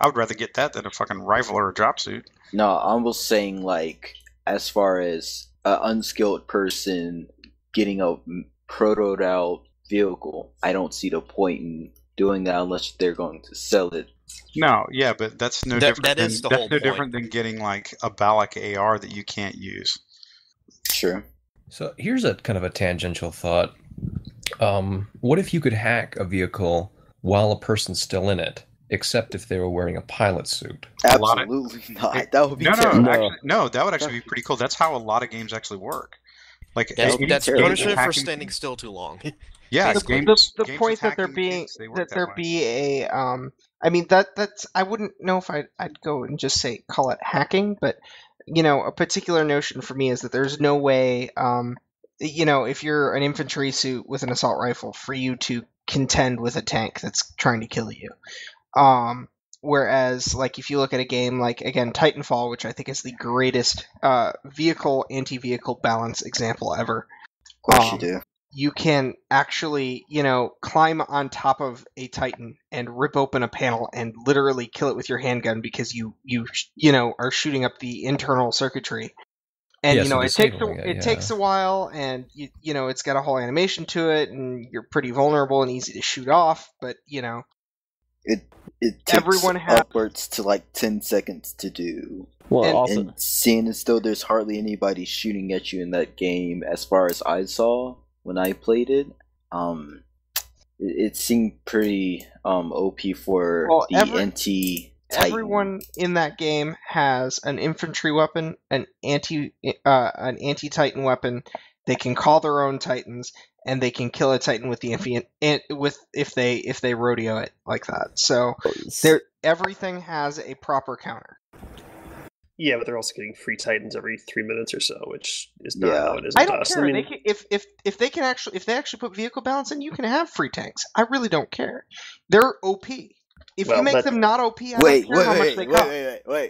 would rather get that than a fucking rifle or a drop suit. No, I was saying like as far as an unskilled person getting a protoed out vehicle, I don't see the point in doing that unless they're going to sell it. No, yeah, but that's no different. That's no different than getting like a Balak AR that you can't use. Sure. So here's a kind of a tangential thought. What if you could hack a vehicle while a person's still in it, except if they were wearing a pilot suit? Absolutely not. That would be no, that would actually be pretty cool. That's how a lot of games actually work. Like that's punishment for standing still too long. Yeah, the point that there be a I mean that's I wouldn't know if I'd go and just call it hacking, but a particular notion for me is that there's no way if you're an infantry suit with an assault rifle, for you to contend with a tank that's trying to kill you. Whereas, like, if you look at a game like, again, Titanfall, which I think is the greatest vehicle anti-vehicle balance example ever. Of course you do. You can actually, climb on top of a Titan and rip open a panel and literally kill it with your handgun because you are shooting up the internal circuitry. And it takes a while, and it's got a whole animation to it, and you're pretty vulnerable and easy to shoot off. But it takes upwards to like 10 seconds to do. Well, and seeing as though there's hardly anybody shooting at you in that game, as far as I saw when I played it, it seemed pretty OP for anti-Titan. Everyone in that game has an infantry weapon, an anti-Titan weapon. They can call their own Titans, and they can kill a Titan with the if they rodeo it like that. So everything has a proper counter. Yeah, but they're also getting free Titans every 3 minutes or so, which is not how it is. I don't care. If they actually put vehicle balance in, you can have free tanks. I really don't care. They're OP. If you make them not OP, I don't care how much they cost.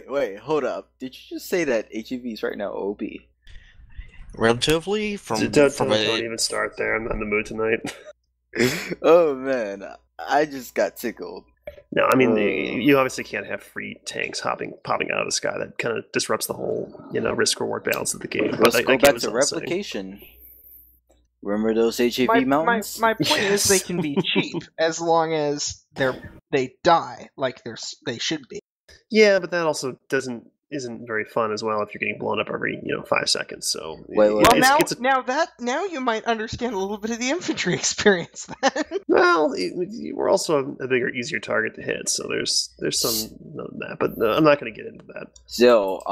Wait, hold up. Did you just say that HEVs right now are OP? Relatively? Don't even start there. I'm not in the mood tonight. Oh, man. I just got tickled. No, I mean, you obviously can't have free tanks popping out of the sky. That kind of disrupts the whole, risk-reward balance of the game. Let's go back to replication. Remember those HEV mountains? My point is they can be cheap as long as they die like they should be. Yeah, but that also isn't very fun as well if you're getting blown up every 5 seconds. So now you might understand a little bit of the infantry experience. Then. Well, we're also a bigger, easier target to hit, so there's some of that. But I'm not going to get into that. So,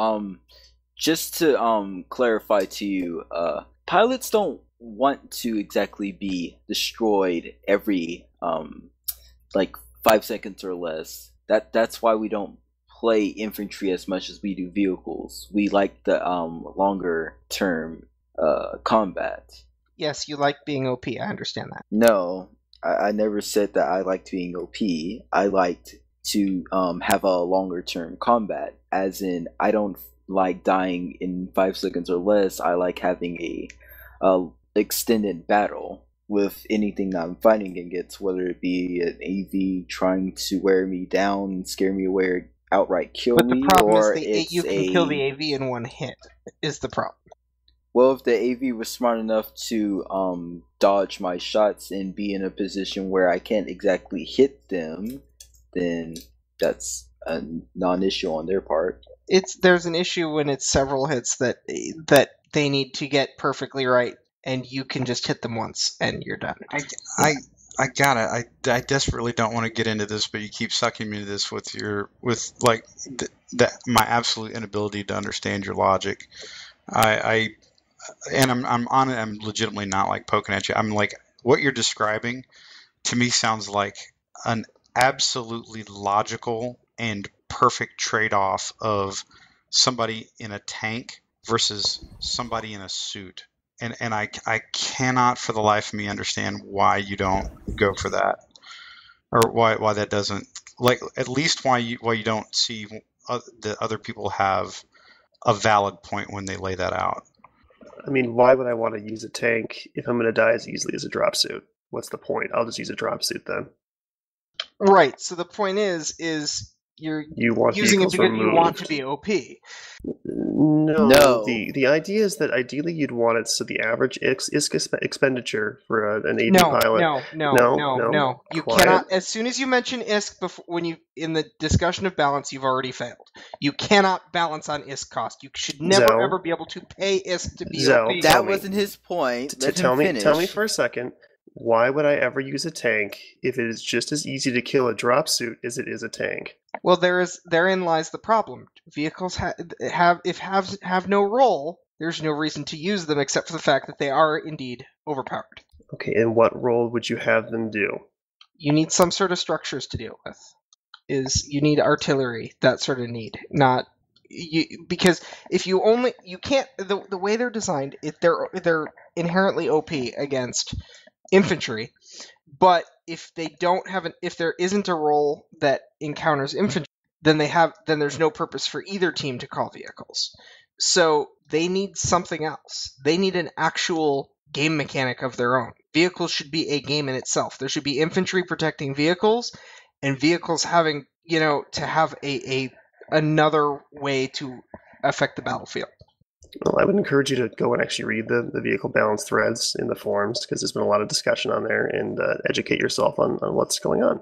just to clarify to you, pilots don't want to exactly be destroyed every 5 seconds or less. That's why we don't play infantry as much as we do vehicles. We like the longer term combat. Yes, you like being OP. I understand that. No, I never said that I liked being OP. I liked to have a longer term combat, as in I don't like dying in 5 seconds or less. I like having a extended battle with anything that I'm fighting against, whether it be an AV trying to wear me down, scare me away, outright kill me, but the problem or is you can kill the AV in one hit, is the problem. Well, if the AV was smart enough to dodge my shots and be in a position where I can't exactly hit them, then that's a non-issue on their part. There's an issue when it's several hits that they need to get perfectly right, and you can just hit them once, and you're done. I got it. I desperately don't want to get into this, but you keep sucking me into this with my absolute inability to understand your logic. I'm legitimately not like poking at you. I'm like, what you're describing to me sounds like an absolutely logical and perfect trade-off of somebody in a tank versus somebody in a suit. And I cannot for the life of me understand why you don't go for that, or why that doesn't, like, at least why you don't see that other people have a valid point when they lay that out. I mean, why would I want to use a tank if I'm going to die as easily as a drop suit? What's the point? I'll just use a drop suit then. Right. So the point is you're using it because you want to be OP. No. The idea is that ideally you'd want it so the average ISK expenditure for an AD pilot. No. You cannot. As soon as you mention ISK, in the discussion of balance, you've already failed. You cannot balance on ISK cost. You should never ever be able to pay ISK to be OP. That wasn't his point. Tell me for a second. Why would I ever use a tank if it is just as easy to kill a drop suit as it is a tank? Well, therein lies the problem. Vehicles have no role. There's no reason to use them except for the fact that they are indeed overpowered. Okay, and what role would you have them do? You need some sort of structures to deal with. You need artillery, that sort of need, not because if you can't, the way they're designed, they're inherently OP against infantry, but if there isn't a role that encounters infantry, then there's no purpose for either team to call vehicles. So they need something else. They need an actual game mechanic of their own. Vehicles should be a game in itself. There should be infantry protecting vehicles, and vehicles having to have another way to affect the battlefield. Well, I would encourage you to go and actually read the vehicle balance threads in the forums, because there's been a lot of discussion on there, and educate yourself on what's going on.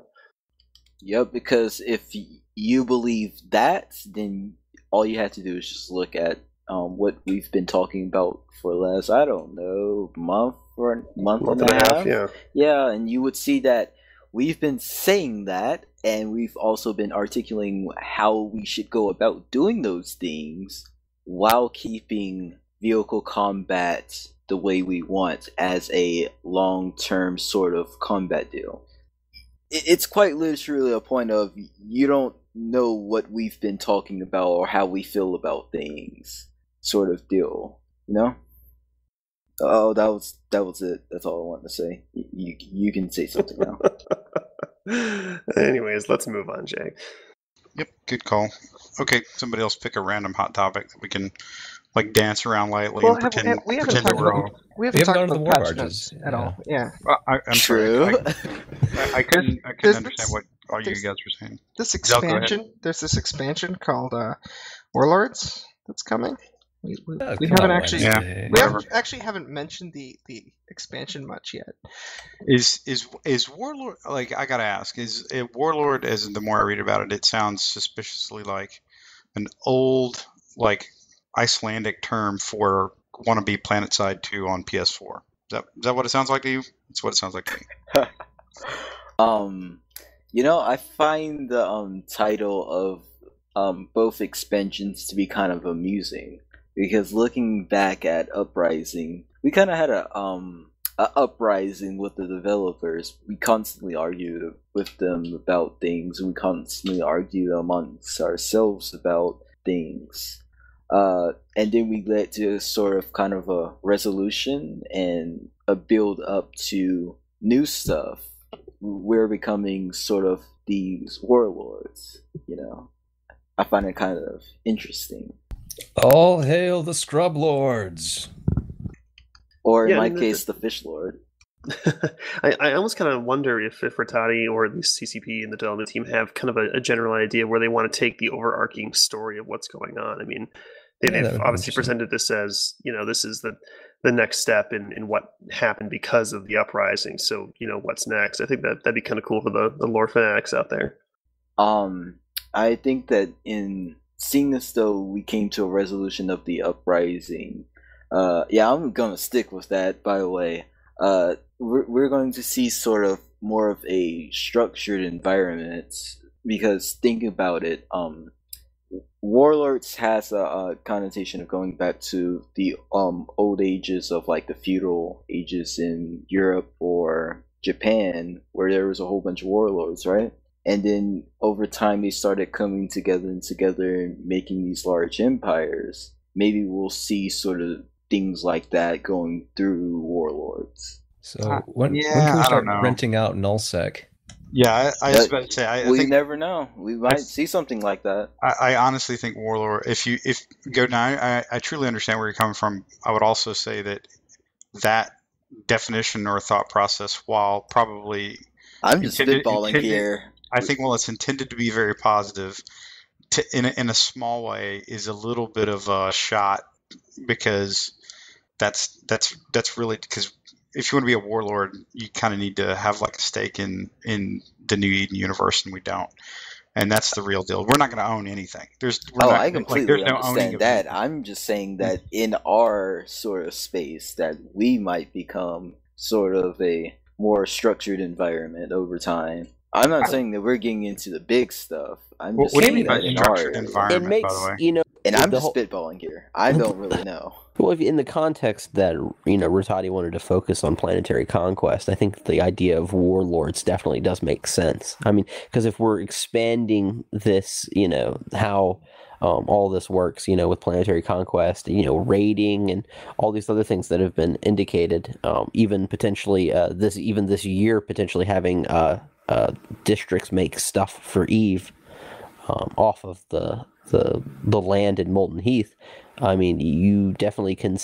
Yep, because if you believe that, then all you have to do is just look at what we've been talking about for the last, I don't know, month and a half. Yeah, and you would see that we've been saying that, and we've also been articulating how we should go about doing those things while keeping vehicle combat the way we want as a long-term sort of combat deal. It's quite literally a point of you don't know what we've been talking about or how we feel about things sort of deal, you know? Oh, that was it. That's all I wanted to say. You can say something now. Anyways, let's move on, Jay. Yep, good call. Okay, somebody else pick a random hot topic that we can dance around lightly and pretend that we're all. We haven't talked about the patch Warlords notes at all. Yeah. I'm True. Sorry. I couldn't understand what all you guys were saying. There's this expansion called Warlords that's coming. We haven't actually haven't mentioned the expansion much yet. Is Warlord, I gotta ask, is Warlord, as the more I read about it, it sounds suspiciously like an old Icelandic term for wannabe PlanetSide 2 on PS4. Is that what it sounds like to you? It's what it sounds like to me. I find the title of both expansions to be kind of amusing, because looking back at Uprising, we kind of had a uprising with the developers. We constantly argued with them about things, and we constantly argued amongst ourselves about things. And then we led to sort of kind of a resolution and a build up to new stuff. We're becoming sort of these warlords, I find it kind of interesting. All hail the Scrub Lords! Or in my case, the Fish Lord. I almost kind of wonder if Rattati or at least CCP and the development team have kind of a general idea where they want to take the overarching story of what's going on. I mean, they've obviously presented this as, this is the next step in what happened because of the uprising. So, what's next? I think that'd be kind of cool for the lore fanatics out there. I think that in seeing as though we came to a resolution of the uprising, Yeah, I'm gonna stick with that. By the way, we're going to see sort of more of a structured environment because think about it. Warlords has a connotation of going back to the old ages of like the feudal ages in Europe or Japan, where there was a whole bunch of warlords, right? And then over time they started coming together and making these large empires. Maybe we'll see sort of things like that going through Warlords. So when can we I don't start know. renting out nullsec? Yeah, I was about to say. I We think never know. We might see something like that. I honestly think Warlord. If Godin, I truly understand where you're coming from. I would also say that definition or thought process, while probably I'm just spitballing here. I think while it's intended to be very positive, in a small way, is a little bit of a shot because that's really because if you want to be a warlord, you kind of need to have like a stake in the New Eden universe, and we don't. And that's the real deal. We're not going to own anything. I completely understand that. I'm just saying that in our sort of space, that we might become sort of a more structured environment over time. I'm not saying that we're getting into the big stuff. I'm just saying that in our environment, it makes, by the way. you know, and I'm just spitballing here. I don't really know. Well, if in the context that, you know, Rattati wanted to focus on planetary conquest, I think the idea of warlords definitely does make sense. I mean, because if we're expanding this, you know, how all this works, you know, with planetary conquest, you know, raiding and all these other things that have been indicated, even potentially this year, potentially having districts make stuff for Eve off of the land in Molten Heath. I mean, you definitely can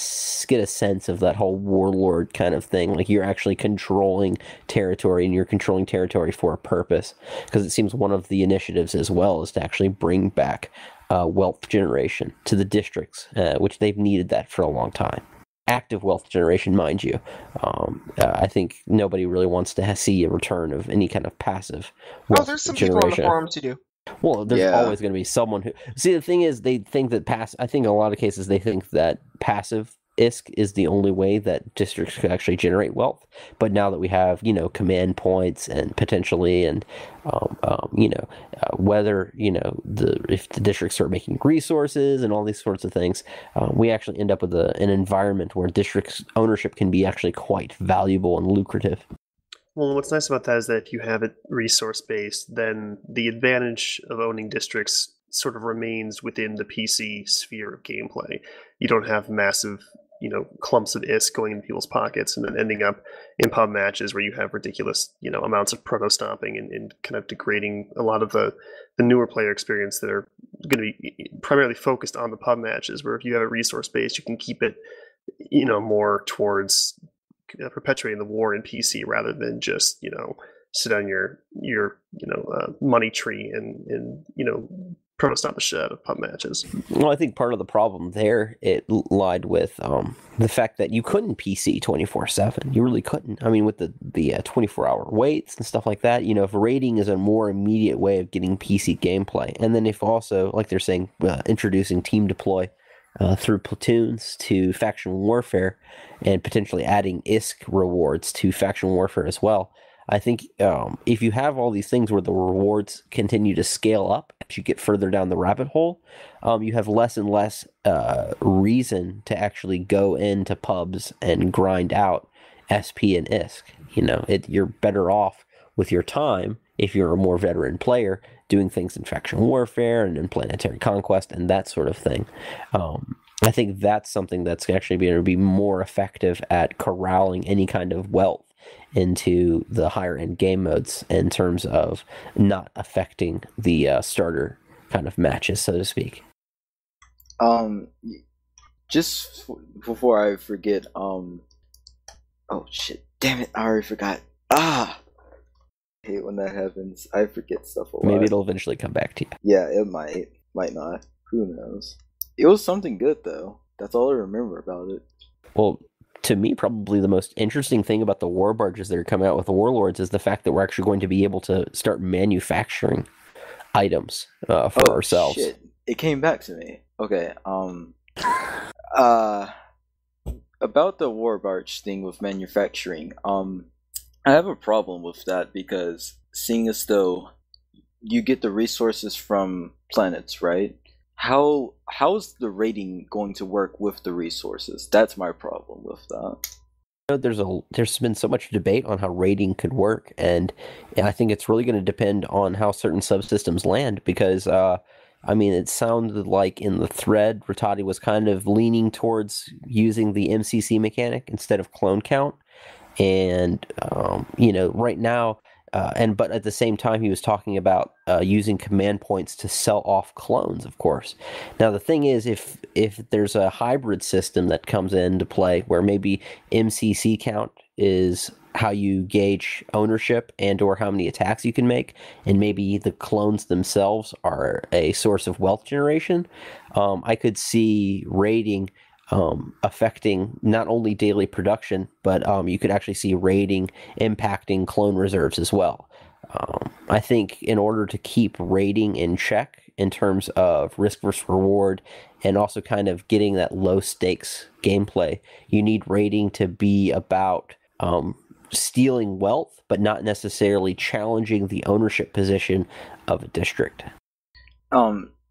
get a sense of that whole warlord kind of thing. Like you're actually controlling territory, and you're controlling territory for a purpose. Because it seems one of the initiatives as well is to actually bring back wealth generation to the districts, which they've needed that for a long time. Active wealth generation, mind you. I think nobody really wants to see a return of any kind of passive wealth generation. There's some people on the forums who do. Well, there's always going to be someone who... See, the thing is, they think that I think in a lot of cases, they think that passive ISK is the only way that districts could actually generate wealth. But now that we have, you know, command points and potentially, and, you know, whether, you know, if the districts start making resources and all these sorts of things, we actually end up with an environment where districts ownership can be actually quite valuable and lucrative. Well, what's nice about that is that if you have it resource-based, then the advantage of owning districts sort of remains within the PC sphere of gameplay. You don't have massive, you know, clumps of ISK going into people's pockets and then ending up in pub matches where you have ridiculous, you know, amounts of proto-stomping and kind of degrading a lot of the newer player experience that are going to be primarily focused on the pub matches, where if you have a resource-based, you can keep it, you know, more towards perpetuating the war in PC rather than just, you know, sit on your you know, money tree and you know, protest the shit out of pub matches. Well, I think part of the problem there, it lied with the fact that you couldn't PC 24/7. You really couldn't. I mean, with the 24-hour waits and stuff like that, you know, if raiding is a more immediate way of getting PC gameplay, and then if also, like they're saying, introducing team deploy through platoons to faction warfare, and potentially adding ISK rewards to faction warfare as well. I think if you have all these things where the rewards continue to scale up as you get further down the rabbit hole, you have less and less reason to actually go into pubs and grind out SP and ISK. You know, you're better off with your time if you're a more veteran player doing things in faction warfare and in planetary conquest and that sort of thing. I think that's something that's actually going to be more effective at corralling any kind of wealth into the higher end game modes in terms of not affecting the starter kind of matches, so to speak. Just before I forget, oh shit, damn it, I already forgot. I hate when that happens. I forget stuff a lot. Maybe it'll eventually come back to you. Yeah, it might not. Who knows? It was something good though. That's all I remember about it. Well, to me, probably the most interesting thing about the war barges that are coming out with the Warlords is the fact that we're actually going to be able to start manufacturing items for ourselves. Shit. It came back to me. Okay. about the war barge thing with manufacturing, I have a problem with that because seeing as though you get the resources from planets, right? How's the rating going to work with the resources? That's my problem with that. There's been so much debate on how raiding could work, and I think it's really going to depend on how certain subsystems land, because I mean, it sounded like in the thread, Rattati was kind of leaning towards using the MCC mechanic instead of clone count, and right now, but at the same time, he was talking about using command points to sell off clones, of course. Now, the thing is, if there's a hybrid system that comes into play where maybe MCC count is how you gauge ownership and or how many attacks you can make, and maybe the clones themselves are a source of wealth generation, I could see raiding affecting not only daily production, but you could actually see raiding impacting clone reserves as well. I think in order to keep raiding in check in terms of risk versus reward, and also kind of getting that low stakes gameplay, you need raiding to be about stealing wealth, but not necessarily challenging the ownership position of a district.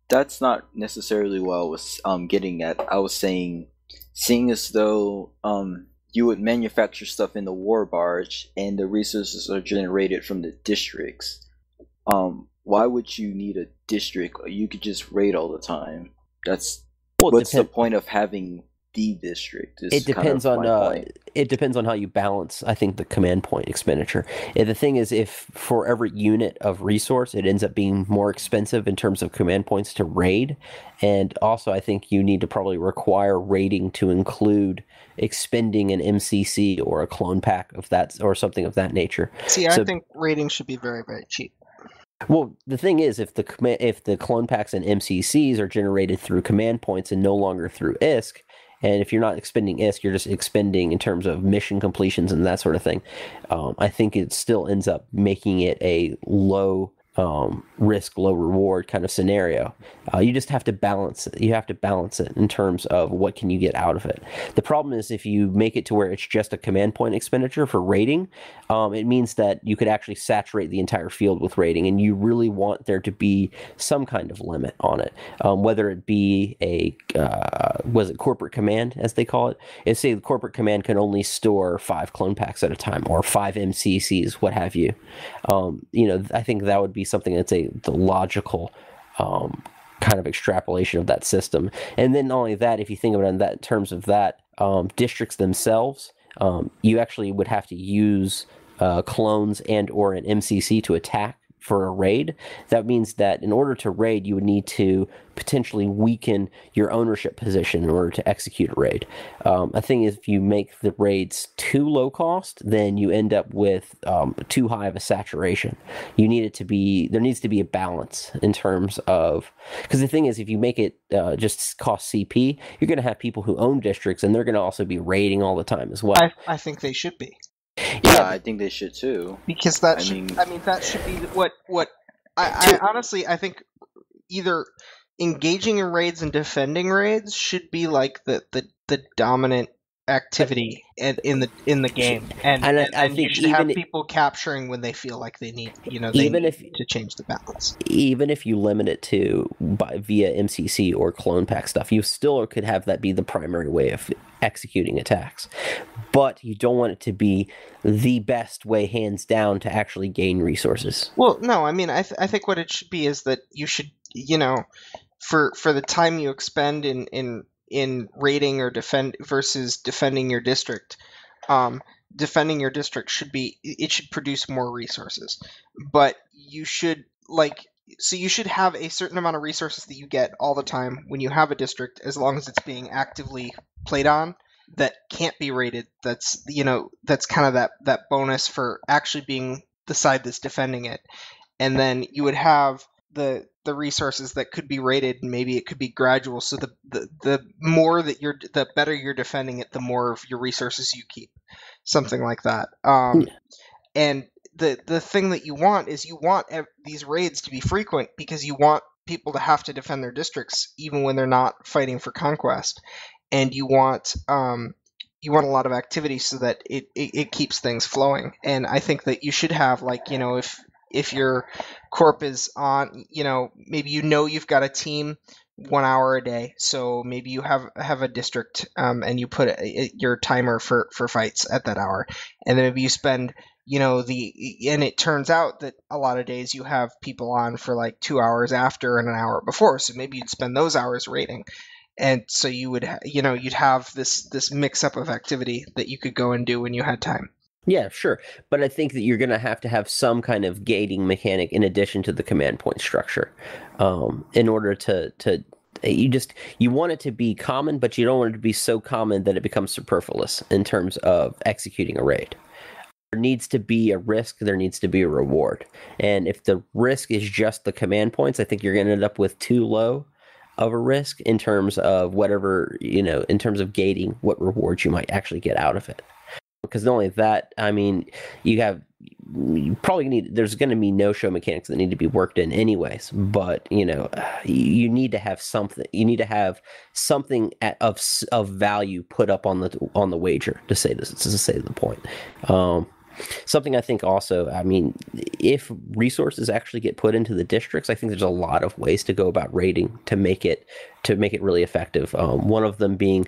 That's not necessarily what I was getting at. I was saying, seeing as though you would manufacture stuff in the war barge and the resources are generated from the districts, why would you need a district? You could just raid all the time. What's the point of having the district? It depends on how you balance, I think, the command point expenditure. And the thing is, if for every unit of resource it ends up being more expensive in terms of command points to raid, and also I think you need to probably require raiding to include expending an MCC or a clone pack of that or something of that nature. See, I think raiding should be very, very cheap. Well, the thing is, if the clone packs and MCCs are generated through command points and no longer through ISK, and if you're not expending ISK, you're just expending in terms of mission completions and that sort of thing, I think it still ends up making it a low risk, low reward kind of scenario. You just have to balance it. You have to balance it in terms of what can you get out of it. The problem is if you make it to where it's just a command point expenditure for raiding, it means that you could actually saturate the entire field with raiding, and you really want there to be some kind of limit on it, whether it be a corporate command, as they call it. If, say, the corporate command can only store 5 clone packs at a time, or 5 MCCs, what have you. I think that would be something that's the logical kind of extrapolation of that system. And then not only that, if you think about it in that in terms of that, districts themselves, you actually would have to use clones and or an MCC to attack for a raid. That means that in order to raid, you would need to potentially weaken your ownership position in order to execute a raid. I think if you make the raids too low cost, then you end up with too high of a saturation. There needs to be a balance in terms of, because the thing is, if you make it just cost CP, you're going to have people who own districts, and they're going to also be raiding all the time as well. I think they should be. Yeah, I think they should too. Because that should be what I honestly, I think either engaging in raids and defending raids should be like the dominant activity in the game, and I think you should have people capturing when they feel like they need, to change the balance. Even if you limit it to via MCC or clone pack stuff, you still could have that be the primary way of executing attacks, but you don't want it to be the best way, hands down, to actually gain resources. Well, no, I mean, I think what it should be is that you should, for the time you expend in raiding or defend versus defending your district, defending your district should produce more resources, but you should you should have a certain amount of resources that you get all the time when you have a district, as long as it's being actively played on, that can't be raided. That's kind of that bonus for actually being the side that's defending it. And then you would have the resources that could be raided, and maybe it could be gradual. So the more that the better you're defending it, the more of your resources you keep. Something like that. And the thing that you want is these raids to be frequent, because you want people to have to defend their districts even when they're not fighting for conquest. And you want you want a lot of activity so that it keeps things flowing. And I think that you should have, like, if your corp is on, maybe you've got a team 1 hour a day, so maybe you have a district, and you put your timer for fights at that hour, and then maybe you spend and it turns out that a lot of days you have people on for like 2 hours after and an hour before, so maybe you'd spend those hours raiding. And so you would, you'd have this mix up of activity that you could go and do when you had time. Yeah, sure. But I think that you're going to have some kind of gating mechanic in addition to the command point structure, in order to you want it to be common, but you don't want it to be so common that it becomes superfluous in terms of executing a raid. There needs to be a risk, there needs to be a reward. And if the risk is just the command points, I think you're going to end up with too low of a risk in terms of whatever, in terms of gating what rewards you might actually get out of it. Because not only that, I mean, you probably there's going to be no-show mechanics that need to be worked in anyways, but, you need to have something. You need to have something of value put up on the wager, to say the point. Something I think also, I mean, if resources actually get put into the districts, I think there's a lot of ways to go about raiding to make it really effective. One of them being,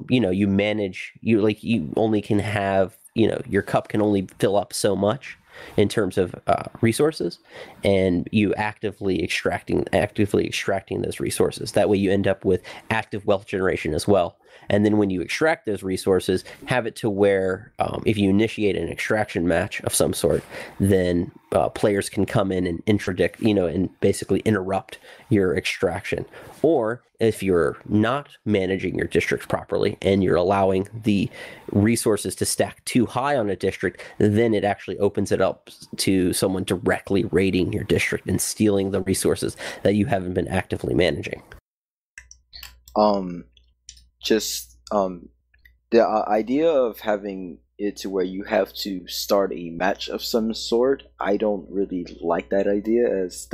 you only can have, your cup can only fill up so much in terms of resources, and you actively extracting those resources. That way you end up with active wealth generation as well. And then when you extract those resources, have it to where if you initiate an extraction match of some sort, then players can come in and interdict, and basically interrupt your extraction. Or if you're not managing your district properly and you're allowing the resources to stack too high on a district, then it actually opens it up to someone directly raiding your district and stealing the resources that you haven't been actively managing. The idea of having it to where you have to start a match of some sort, I don't really like that idea, as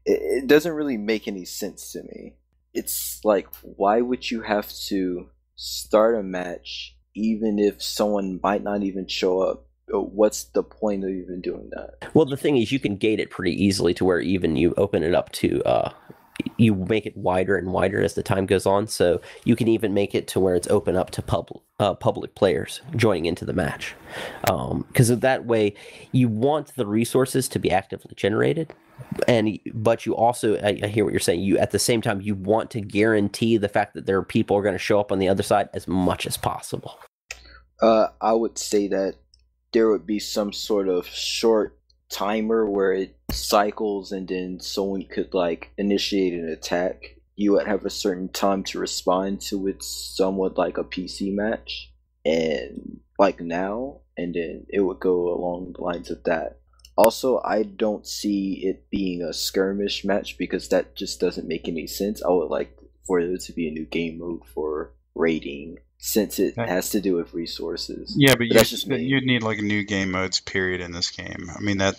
it doesn't really make any sense to me. It's like, why would you have to start a match even if someone might not even show up? What's the point of even doing that? Well, the thing is, you can gate it pretty easily to where even you open it up to you make it wider and wider as the time goes on, so you can even make it to where it's open up to public players joining into the match, because of that way you want the resources to be actively generated, but you also, I hear what you're saying, you at the same time you want to guarantee the fact that there are people who are going to show up on the other side as much as possible. I would say that there would be some sort of short timer where it cycles, and then someone could initiate an attack. You would have a certain time to respond to it, somewhat like a PC match, and now, and then it would go along the lines of that. Also, I don't see it being a skirmish match because that just doesn't make any sense. I would like for there to be a new game mode for raiding, since it has to do with resources. Yeah, but you'd need new game modes, period, in this game. I mean, that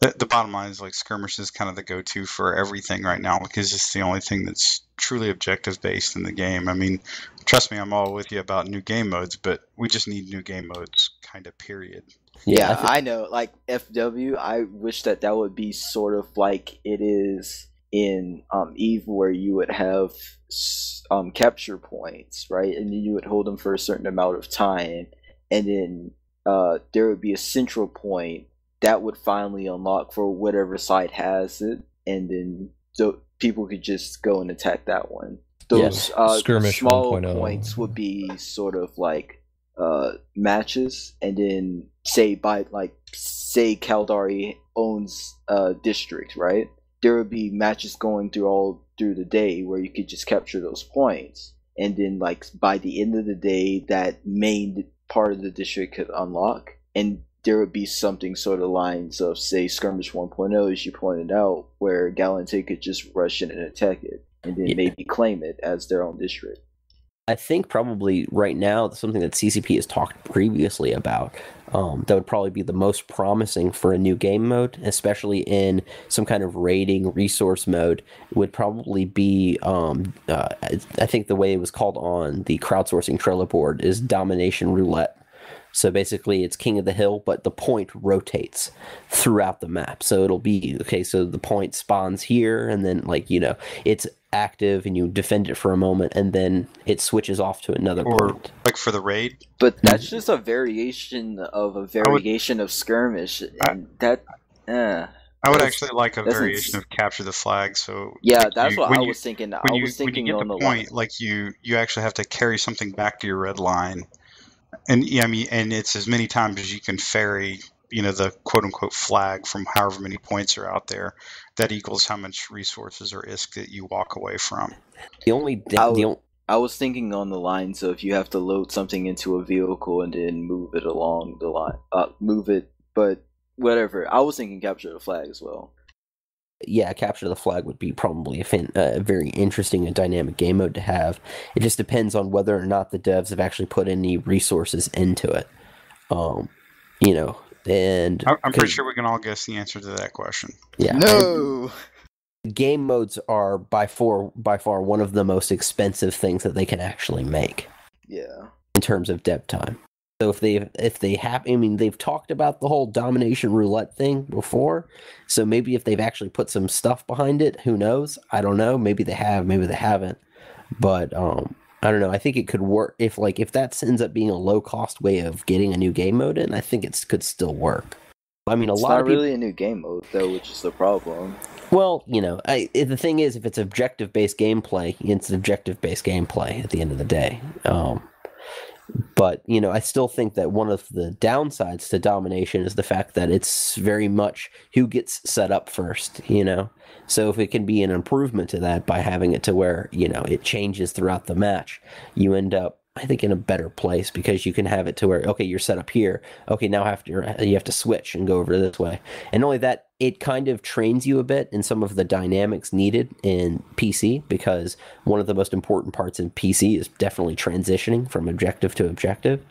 the bottom line is skirmish is kind of the go-to for everything right now, because it's the only thing that's truly objective based in the game. I mean, trust me, I'm all with you about new game modes, but we just need new game modes, kind of, period. Yeah, I know. FW, I wish that would be sort of like it is in Eve, where you would have capture points, right? And then you would hold them for a certain amount of time, and then there would be a central point that would finally unlock for whatever side has it, and then people could just go and attack that one. Those Skirmish small 1.0 points would be sort of matches, and then say Caldari owns a district, right? There would be matches going through the day where you could just capture those points, and then by the end of the day, that main part of the district could unlock, and there would be something sort of lines of, say, Skirmish 1.0, as you pointed out, where Galante could just rush in and attack it, and then maybe claim it as their own district. I think probably right now something that CCP has talked previously about that would probably be the most promising for a new game mode, especially in some kind of raiding resource mode, would probably be I think the way it was called on the crowdsourcing Trello board is Domination Roulette. So basically it's King of the Hill, but the point rotates throughout the map. So it'll be, okay, so the point spawns here, and then, like, you know, it's active and you defend it for a moment, and then it switches off to another point. Like for the raid? But that's just a variation of a variation of skirmish, and I would actually like a variation of capture the flag. So yeah, like that's what I was thinking. I was thinking when you get on the the point, like you actually have to carry something back to your red line. And yeah, I mean, and it's as many times as you can ferry, you know, the quote unquote flag from however many points are out there. That equals how much resources or ISK that you walk away from. I was thinking on the lines of you have to load something into a vehicle and then move it along the line, but whatever. I was thinking capture the flag as well. Yeah, capture the flag would be probably a very interesting and dynamic game mode to have. It just depends on whether or not the devs have actually put any resources into it. You know, and I'm pretty sure we can all guess the answer to that question. Yeah. No. Game modes are by far one of the most expensive things that they can actually make. Yeah. In terms of dev time. So if they have, I mean, they've talked about the whole domination roulette thing before. So maybe if they've actually put some stuff behind it, who knows? I don't know. Maybe they have, maybe they haven't. But I don't know. I think it could work if that ends up being a low cost way of getting a new game mode in. I think it could still work. I mean, it's not really a new game mode though, which is the problem. Well, you know, the thing is, if it's objective based gameplay, it's objective based gameplay at the end of the day. But, you know, I still think that one of the downsides to domination is the fact that it's very much who gets set up first, you know? So if it can be an improvement to that by having it to where, you know, it changes throughout the match, you end up, I think, in a better place because you can have it to where, okay, you're set up here. Okay, now you have to switch and go over this way. And not only that, it kind of trains you a bit in some of the dynamics needed in PC because one of the most important parts in PC is definitely transitioning from objective to objective.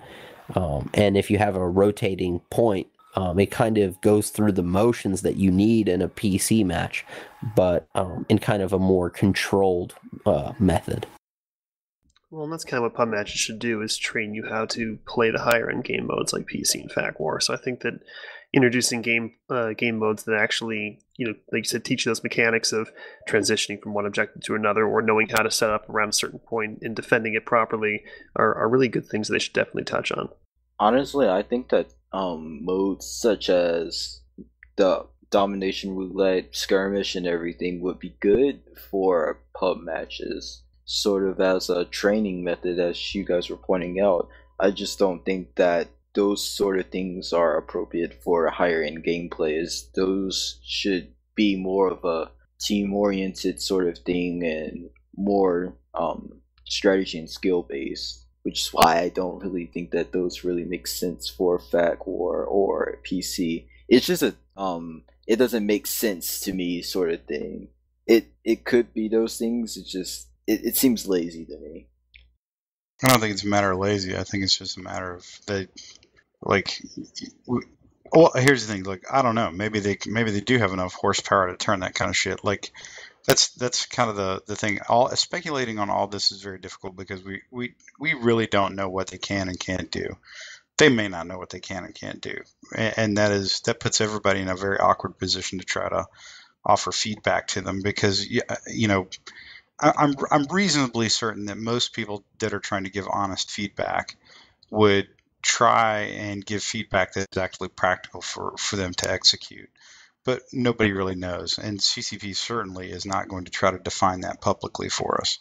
And if you have a rotating point, it kind of goes through the motions that you need in a PC match, but in kind of a more controlled method. Well, and that's kind of what pub matches should do, is train you how to play the higher end game modes like PC and Fac War. So I think that introducing game modes that actually, you know, like you said, teach you those mechanics of transitioning from one objective to another, or knowing how to set up around a certain point and defending it properly are really good things that they should definitely touch on. Honestly, I think that modes such as the domination roulette, skirmish, and everything would be good for pub matches, sort of as a training method, as you guys were pointing out. I just don't think that those sort of things are appropriate for higher end gameplays. Those should be more of a team-oriented sort of thing and more strategy and skill-based, which is why I don't really think that those really make sense for Fac War or PC. It's just it doesn't make sense to me sort of thing. It could be those things, it's just it seems lazy to me. I don't think it's a matter of lazy. I think it's just a matter of well, here's the thing. Like, I don't know. Maybe they do have enough horsepower to turn that kind of shit. Like, that's kind of the thing. Speculating on all this is very difficult because we really don't know what they can and can't do. They may not know what they can and can't do, and that puts everybody in a very awkward position to try to offer feedback to them because you know. I'm reasonably certain that most people that are trying to give honest feedback would try and give feedback that's actually practical for them to execute. But nobody really knows, and CCP certainly is not going to try to define that publicly for us.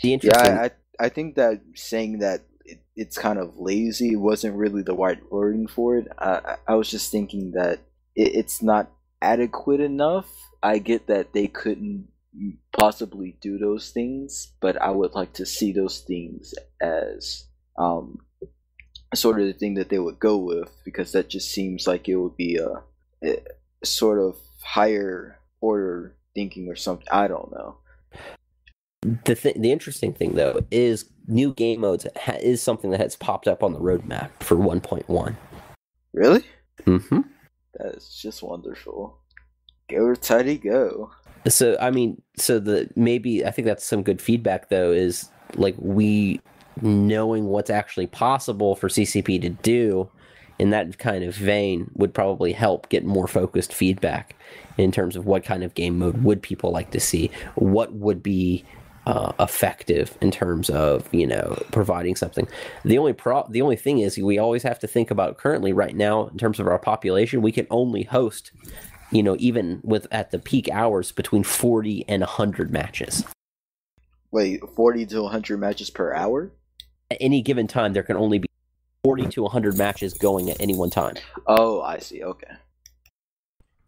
Yeah, I think that saying that it's kind of lazy wasn't really the right wording for it. I was just thinking that it's not adequate enough. I get that they couldn't possibly do those things, but I would like to see those things as sort of the thing that they would go with, because that just seems like it would be a sort of higher order thinking or something. I don't know. The interesting thing, though, is new game modes is something that has popped up on the roadmap for 1.1. Really? Mm-hmm. That is just wonderful. Go Rattati, go. So I think that's some good feedback, though, is like we knowing what's actually possible for CCP to do in that kind of vein would probably help get more focused feedback in terms of what kind of game mode would people like to see, what would be effective in terms of providing something. The only thing is we always have to think about currently right now in terms of our population, we can only host even with at the peak hours between 40 and 100 matches. Wait, 40 to 100 matches per hour? At any given time, there can only be 40 to 100 matches going at any one time. Oh, I see. Okay.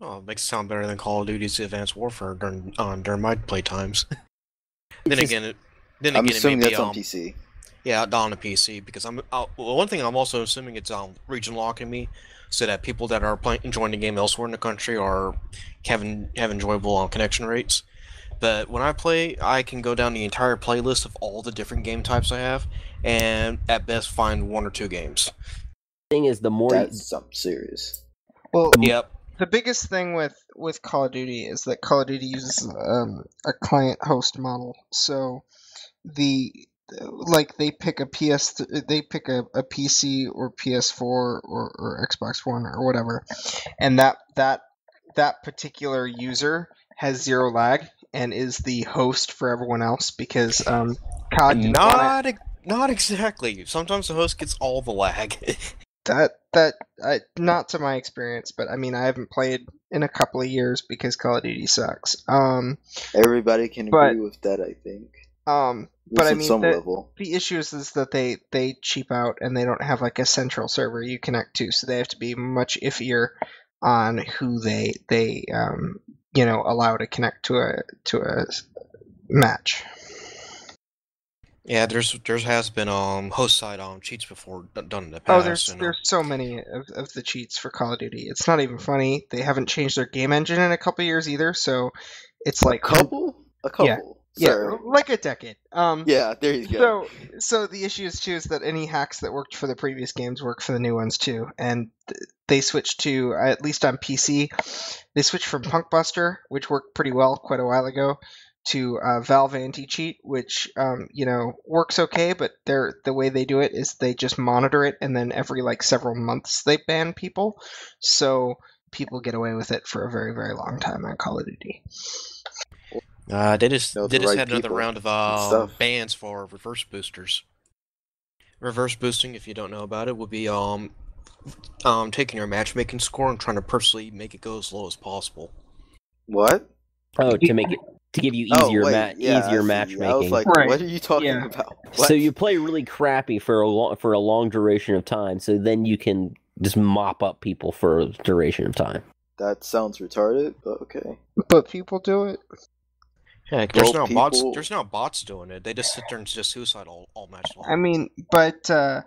Oh, it makes it sound better than Call of Duty's Advanced Warfare during my play times. I'm assuming that's on PC. Yeah, on a PC because one thing I'm also assuming it's region locking me, so that people that are enjoying the game elsewhere in the country have enjoyable connection rates. But when I play, I can go down the entire playlist of all the different game types I have, and at best find 1 or 2 games. Thing is, the more that's something serious. Well, yep. The biggest thing with Call of Duty is that Call of Duty uses a client host model. So they pick a PC or PS4 or Xbox One or whatever, and that particular user has zero lag and is the host for everyone else because COD not exactly. Sometimes the host gets all the lag. Not to my experience, but I mean I haven't played in a couple of years because Call of Duty sucks. Everybody can agree with that, I think. But I mean the issue is that they cheap out and they don't have like a central server you connect to, so they have to be much iffier on who they allow to connect to a match. Yeah, there has been host side cheats before done in the past. Oh, there's so many of the cheats for Call of Duty. It's not even funny. They haven't changed their game engine in a couple years either, so it's like a couple. Yeah, like a decade. Yeah, there you go. So the issue is too is that any hacks that worked for the previous games work for the new ones too, and they switched to at least on PC, they switched from Punkbuster, which worked pretty well quite a while ago, to Valve Anti-Cheat, which works okay, but the way they do it is they just monitor it, and then every several months they ban people, so people get away with it for a very, very long time on Call of Duty. They just had another round of bans for reverse boosters. Reverse boosting, if you don't know about it, would be taking your matchmaking score and trying to purposely make it go as low as possible. What? Oh, to give you easier matchmaking. I was like, right. What are you talking about? What? So you play really crappy for a long duration of time, so then you can just mop up people for a duration of time. That sounds retarded, but okay. But people do it. Heck, there's now bots doing it. They just sit there and just suicide all match long. I mean, but Punkbuster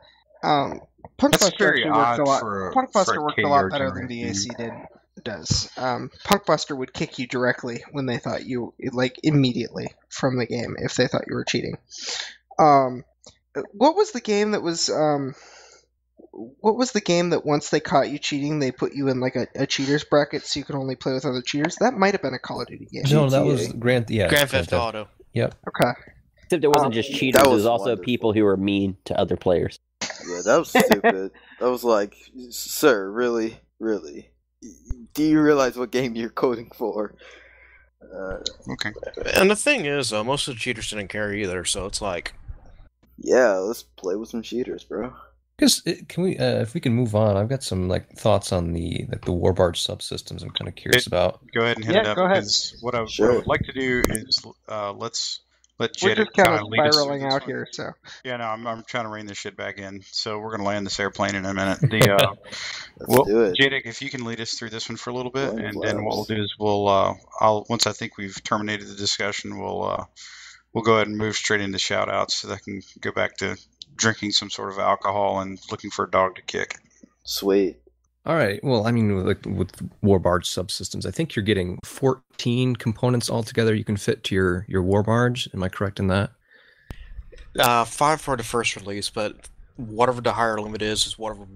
worked a lot better than VAC does. Punkbuster would kick you directly when they thought you immediately from the game if they thought you were cheating. What was the game that was what was the game that once they caught you cheating, they put you in a cheaters bracket so you could only play with other cheaters? That might have been a Call of Duty game. No, that was Grand Theft Auto. Yep. Okay. Except it wasn't just cheaters; it was also people who were mean to other players. Yeah, that was stupid. That was like, sir, really? Do you realize what game you're coding for? Okay. And the thing is, most of the cheaters didn't care either, so it's like... Yeah, let's play with some cheaters, bro. Can we, if we can move on, I've got some thoughts on the Warlords subsystems. I'm kind of curious about. Go ahead and hit it up. Go ahead. What I would like to do is let's let Jadek kind of lead us through spiraling out here. So yeah, no, I'm trying to rein this shit back in. So we're gonna land this airplane in a minute. Let's do it. Jadek, if you can lead us through this one for a little bit, and then what we'll do is I'll once I think we've terminated the discussion, we'll go ahead and move straight into shout outs so that I can go back to drinking some sort of alcohol and looking for a dog to kick. Sweet. All right. Well, I mean, with Warbarge subsystems, I think you're getting 14 components altogether you can fit to your Warbarge. Am I correct in that? 5 for the first release, but whatever the higher limit is whatever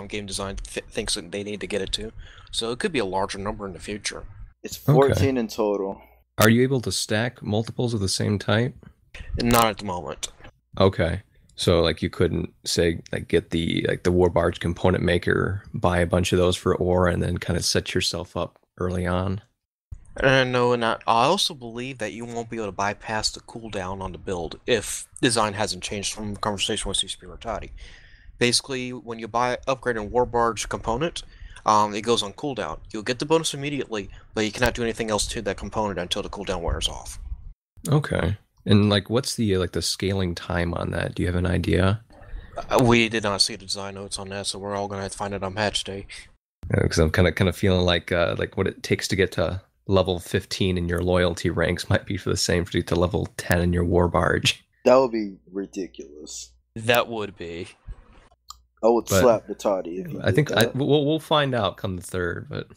game design thinks that they need to get it to. So it could be a larger number in the future. It's 14 in total. Are you able to stack multiples of the same type? Not at the moment. Okay. So like you couldn't say like get the Warbarge component maker, buy a bunch of those for ore, and then kind of set yourself up early on. No, and I also believe that you won't be able to bypass the cooldown on the build if design hasn't changed from the conversation with CCP Rattati. Basically, when you upgrade a Warbarge component, it goes on cooldown. You'll get the bonus immediately, but you cannot do anything else to that component until the cooldown wears off. Okay. And like, what's the the scaling time on that? Do you have an idea? We did not see the design notes on that, so we're all gonna have to find it on patch day. Because I'm kind of feeling like what it takes to get to level 15 in your loyalty ranks might be for the same to get to level 10 in your Warbarge. That would be ridiculous. That would be. I would slap the toddy if you I think that. We'll find out come the 3rd, but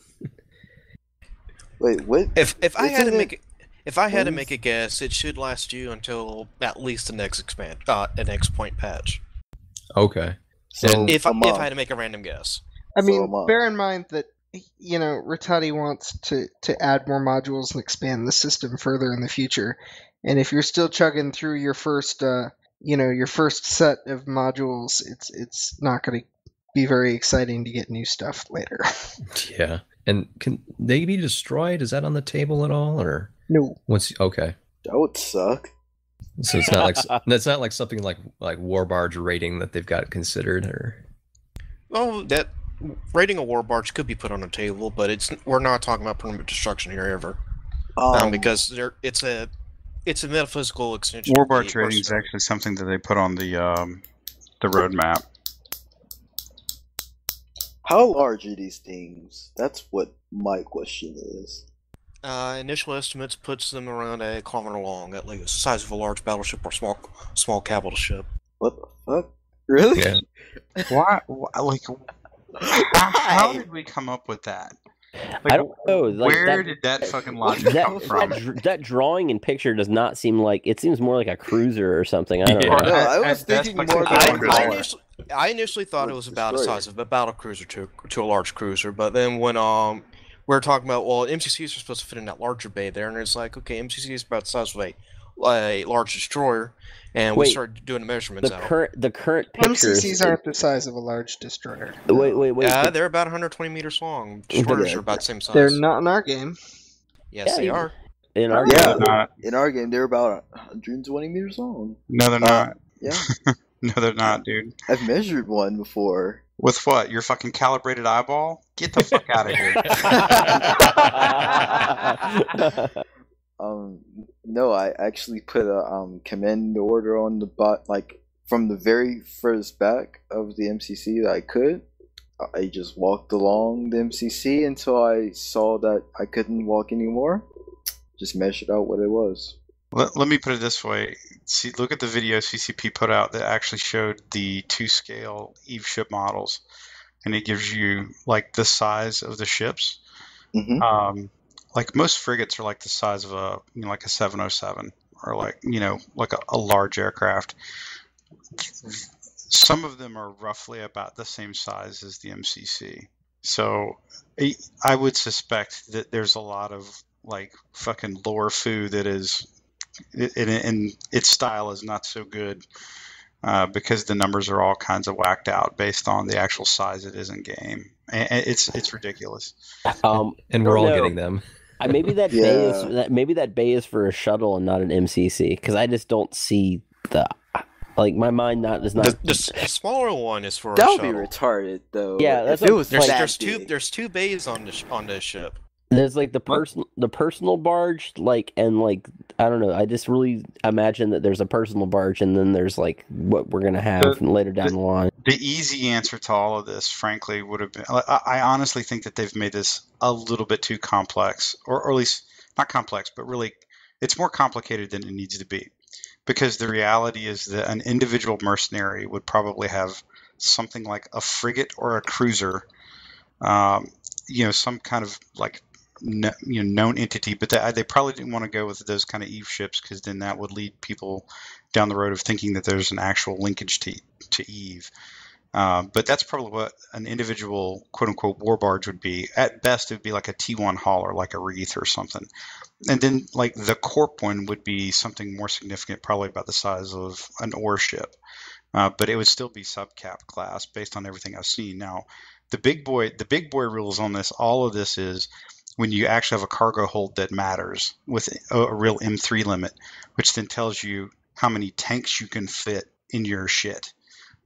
wait, what? If I had to make If I had to make a guess, it should last you until at least the next the next point patch. Okay. So if I had to make a random guess. I mean, bear in mind that Rattati wants to add more modules and expand the system further in the future. And if you're still chugging through your first your first set of modules, it's not going to be very exciting to get new stuff later. Yeah. And can they be destroyed? Is that on the table at all, or no? Okay. That would suck. So it's not like that's not like something like Warbarge rating that they've got considered, or. Oh, that rating a Warbarge could be put on the table, but we're not talking about permanent destruction here ever, because it's a metaphysical extension. Warbarge rating is actually something that they put on the roadmap. How large are these things? That's what my question is. Initial estimates puts them around a kilometer long, at least the size of a large battleship or small capital ship. What the fuck? Really? Yeah. Why? Like, how did we come up with that? Like, I don't know. Like, where did that fucking logic come from? That drawing and picture does not seem like it seems more like a cruiser or something. I don't know. No, I was thinking more. I initially thought it was about the size of a battle cruiser to a large cruiser, but then when we're talking about MCCs are supposed to fit in that larger bay there, and it's like, okay, MCC is about the size of a large destroyer, and we started doing the measurements out. The current pictures. MCCs aren't the size of a large destroyer. Wait. Yeah, they're about 120 meters long. Destroyers are about the same size. They're not in our game. Yes, they are. In our game, they're about 120 meters long. No, they're not. Yeah. No, they're not, dude. I've measured one before. With what? Your fucking calibrated eyeball? Get the fuck out of here. No, I actually put a command order on the bot, like from the very first back of the MCC that I could. I just walked along the MCC until I saw that I couldn't walk anymore. Just measured out what it was. Let me put it this way. See, look at the video CCP put out that actually showed the 2-scale Eve ship models, and it gives you like the size of the ships. Mm-hmm. Like most frigates are like the size of a like a 707 or like a large aircraft. Some of them are roughly about the same size as the MCC. So I would suspect that there's a lot of like fucking lore foo that is, and its style is not so good because the numbers are all kinds of whacked out based on the actual size it is in game. And it's ridiculous. And we're all getting them. Maybe that bay is for a shuttle and not an MCC, because I just don't see my mind is not. The smaller one is for a shuttle. That would be retarded, though. Yeah, that's if it was there's two bays on the ship. There's like the personal barge, and I don't know. I just really imagine that there's a personal barge, and then there's like what we're gonna have later down the line. The easy answer to all of this, frankly, would have been. I honestly think that they've made this a little bit too complex, or at least not complex, but really, it's more complicated than it needs to be. Because the reality is that an individual mercenary would probably have something like a frigate or a cruiser some kind of like known entity, but they probably didn't want to go with those kind of Eve ships because then that would lead people down the road of thinking that there's an actual linkage to Eve. But that's probably what an individual quote-unquote war barge would be. At best, it would be like a T1 hauler, like a Wreath or something. And then like the Corp one would be something more significant, probably about the size of an ore ship. But it would still be subcap class based on everything I've seen. Now, the big boy rules on this, all of this is when you actually have a cargo hold that matters with a real M3 limit, which then tells you how many tanks you can fit in your shit.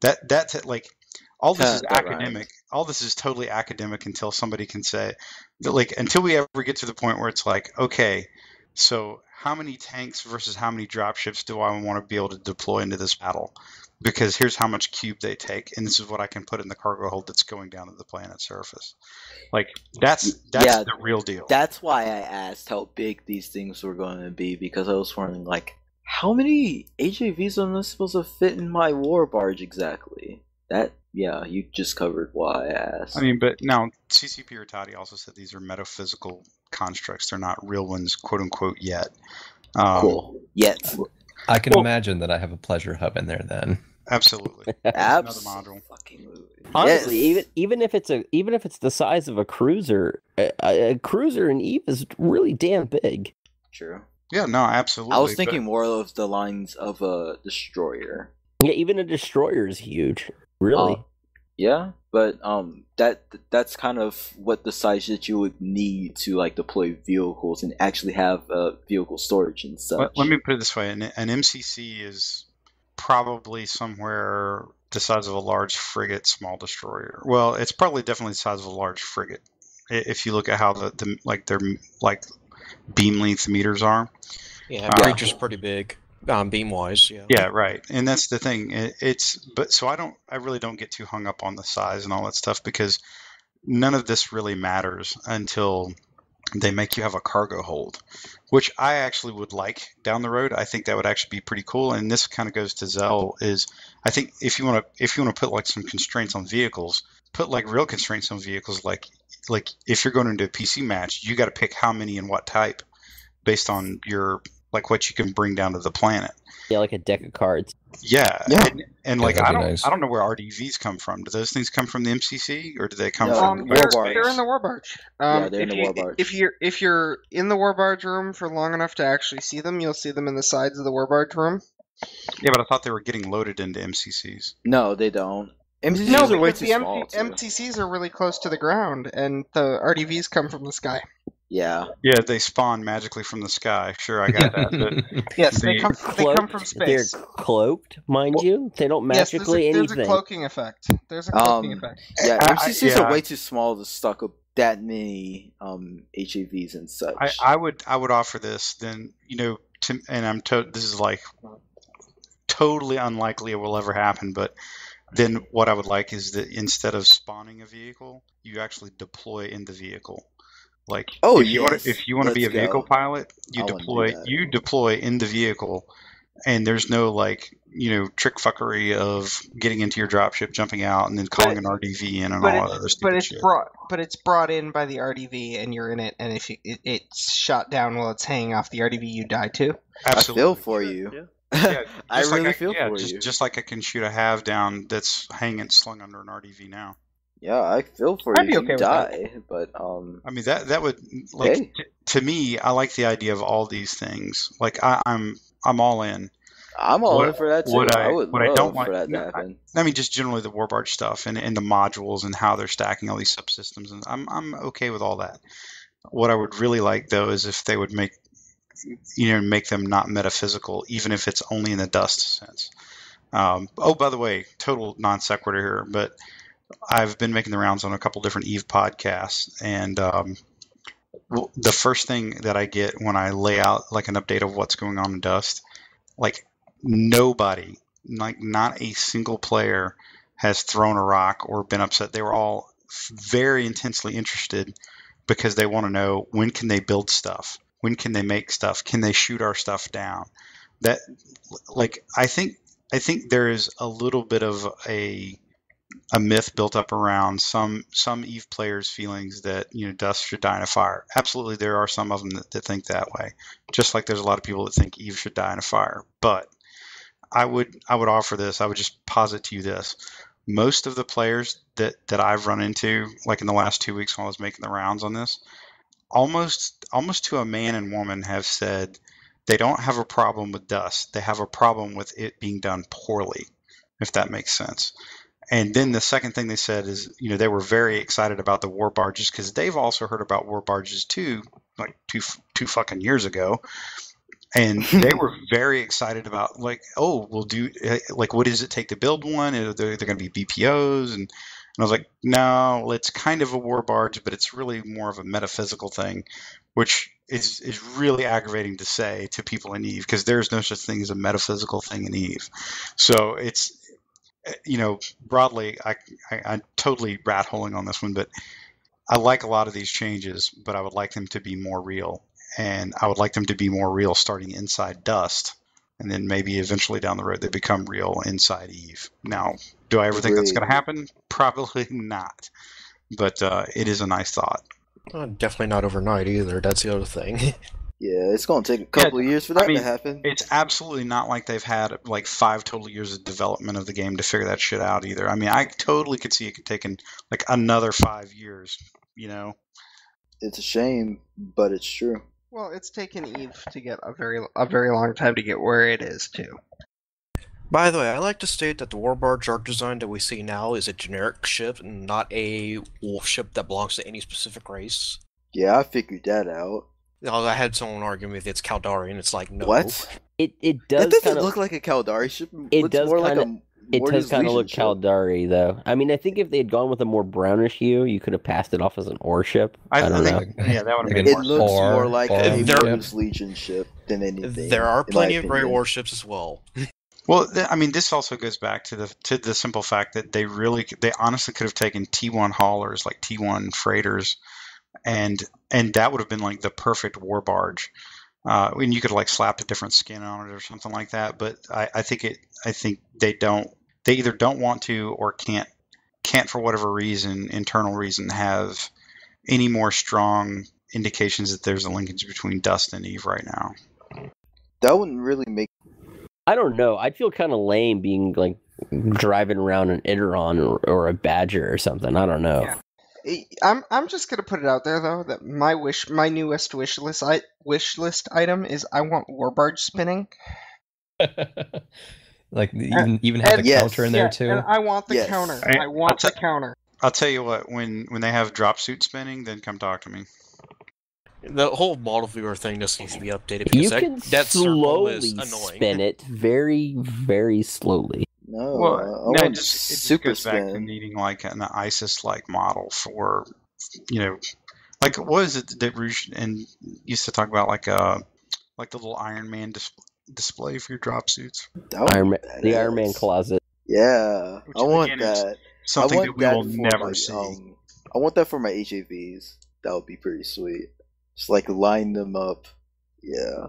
That's like all this is academic. Right. All this is totally academic until somebody can say, like, until we ever get to the point where it's like, okay, so how many tanks versus how many dropships do I want to be able to deploy into this battle? Because here's how much cube they take, and this is what I can put in the cargo hold that's going down to the planet's surface. Like that's the real deal. That's why I asked how big these things were going to be, because I was wondering, like, how many HAVs am I supposed to fit in my war barge exactly? You just covered why I asked. I mean, but now CCP Rattati also said these are metaphysical constructs. They're not real ones, quote unquote, yet. Cool. Yet. I can imagine that I have a pleasure hub in there then. Absolutely. Another module. Honestly, Yes. even if it's the size of a cruiser, a cruiser in Eve is really damn big. True. Yeah, no, absolutely. I was thinking more of the lines of a destroyer. Yeah, even a destroyer is huge. Really. Yeah, but that's kind of what the size that you would need to like deploy vehicles and actually have vehicle storage and such. Let me put it this way: an MCC is probably somewhere the size of a large frigate, small destroyer. Well, it's probably definitely the size of a large frigate if you look at how their beam length meters are. Yeah, Breacher's pretty big, beam wise. Yeah. Yeah, right. And that's the thing. I really don't get too hung up on the size and all that stuff because none of this really matters until they make you have a cargo hold, which I actually would like down the road. I think that would actually be pretty cool. And this kind of goes to Zell is I think if you want to put like some constraints on vehicles, put like real constraints on vehicles. Like if you're going into a PC match, you got to pick how many and what type based on your like what you can bring down to the planet. Yeah, like a deck of cards. Yeah. And like that'd I be don't nice. I don't know where RDVs come from. Do those things come from the MCC or do they come No, from War Barge. They're in the war barge. Yeah, they're in the war barge. If you're in the war barge room for long enough to actually see them, you'll see them in the sides of the war barge room. Yeah, but I thought they were getting loaded into MCCs. No, they don't. MCCs No, are way because too the small. too. MCCs are really close to the ground, and the RDVs come from the sky. Yeah. Yeah, they spawn magically from the sky. Sure, I got that. But Yes, they They- come from They're space. cloaked, mind you. They don't Yes, magically there's a anything. cloaking effect. There's a cloaking effect. Yeah, MCCs yeah. are way too small to stock up that many HAVs and such. I would offer this then, this is like totally unlikely it will ever happen, but then what I would like is that instead of spawning a vehicle, you actually deploy in the vehicle. Like if you want to be a Let's go. vehicle pilot, I wanna do that. you deploy in the vehicle and there's no trick fuckery of getting into your dropship, jumping out, and then calling an RDV in and all that other stupid shit. But it's brought in by the RDV, and you're in it. And if it's shot down while it's hanging off the RDV, you die too. Absolutely. I feel for you. Yeah, I just really feel for you. Just like I can shoot a half down that's hanging slung under an RDV now. Yeah, I feel for I'd you. be if okay you with die, but I mean that would like Hey. to me. I like the idea of all these things. Like I'm all in. I'm all What- in for that too. what I would what I love don't want- for that to no, happen. I mean, just generally the war barge stuff and the modules and how they're stacking all these subsystems, and I'm okay with all that. What I would really like though is if they would make them not metaphysical, even if it's only in the dust sense. By the way, total non sequitur here, but I've been making the rounds on a couple different Eve podcasts, and the first thing that I get when I lay out like an update of what's going on in dust, like nobody, like not a single player has thrown a rock or been upset. They were all very intensely interested because they want to know when can they build stuff, when can they make stuff, can they shoot our stuff down. That, like, I think there is a little bit of a a myth built up around some Eve players' feelings that dust should die in a fire. Absolutely, there are some of them that think that way. Just like there's a lot of people that think Eve should die in a fire. But I would offer this. I would just posit to you this: most of the players that I've run into, like in the last 2 weeks while I was making the rounds on this, almost to a man and woman have said they don't have a problem with dust. They have a problem with it being done poorly, if that makes sense. And then the second thing they said is, they were very excited about the war barges because they've also heard about war barges too, like two fucking years ago. And they were very excited about, like, oh, we'll do, like, what does it take to build one? Are there going to be BPOs? And I was like, no, it's kind of a war barge, but it's really more of a metaphysical thing, which is really aggravating to say to people in Eve because there's no such thing as a metaphysical thing in Eve. So it's, broadly, I'm totally rat holing on this one, but I like a lot of these changes, but I would like them to be more real. And I would like them to be more real starting inside Dust. And then maybe eventually down the road they become real inside Eve. Now, do I ever think that's going to happen? Probably not. But it is a nice thought. Definitely not overnight either. That's the other thing. Yeah, it's going to take a couple of years for that to happen. It's absolutely not like they've had like 5 total years of development of the game to figure that shit out either. I mean, I totally could see it taking like another 5 years, It's a shame, but it's true. Well, it's taken Eve to get a very long time to get where it is too. By the way, I like to state that the Warbarge art design that we see now is a generic ship and not a wolf ship that belongs to any specific race. Yeah, I figured that out. I had someone argue with it's Caldari, and it's like, no. What? It does. That doesn't look like a Caldari ship. It does more kinda, like a it does kind of look ship. Caldari, though. I mean, I think if they had gone with a more brownish hue, you could have passed it off as an ore ship. I don't know. Yeah, that would have made It more looks sense. more like a There- Warlords Legion ship than anything. There are in my plenty of great opinion. warships as well. Well, I mean, this also goes back to the simple fact that they honestly could have taken T1 haulers, like T1 freighters, and that would have been like the perfect war barge. And you could like slap a different skin on it or something like that. But I think they either don't want to or can't for whatever reason, internal reason, have any more strong indications that there's a linkage between Dust and Eve right now. That wouldn't really make. I don't know. I'd feel kind of lame being like driving around an Ideron or a Badger or something. I don't know. Yeah. I'm just gonna put it out there though that my newest wish list item is I want Warbarge spinning. Like even have the counter in there too. And I want the counter. I want the counter. I'll tell you what, when they have drop suit spinning, then come talk to me. The whole model viewer thing just needs to be updated because You can that circle is slowly annoying. spin it very, very slowly. No, Well, I no, want it just super goes back to spin. needing like an ISIS-like model for, like what is it that Rouge and used to talk about, like the little Iron Man display for your drop suits. That would be The Iron badass. Man closet. Yeah, Which, I want again, is that. Something I that want we will for never my, see. I want that for my HAVs. That would be pretty sweet. Just like line them up. Yeah.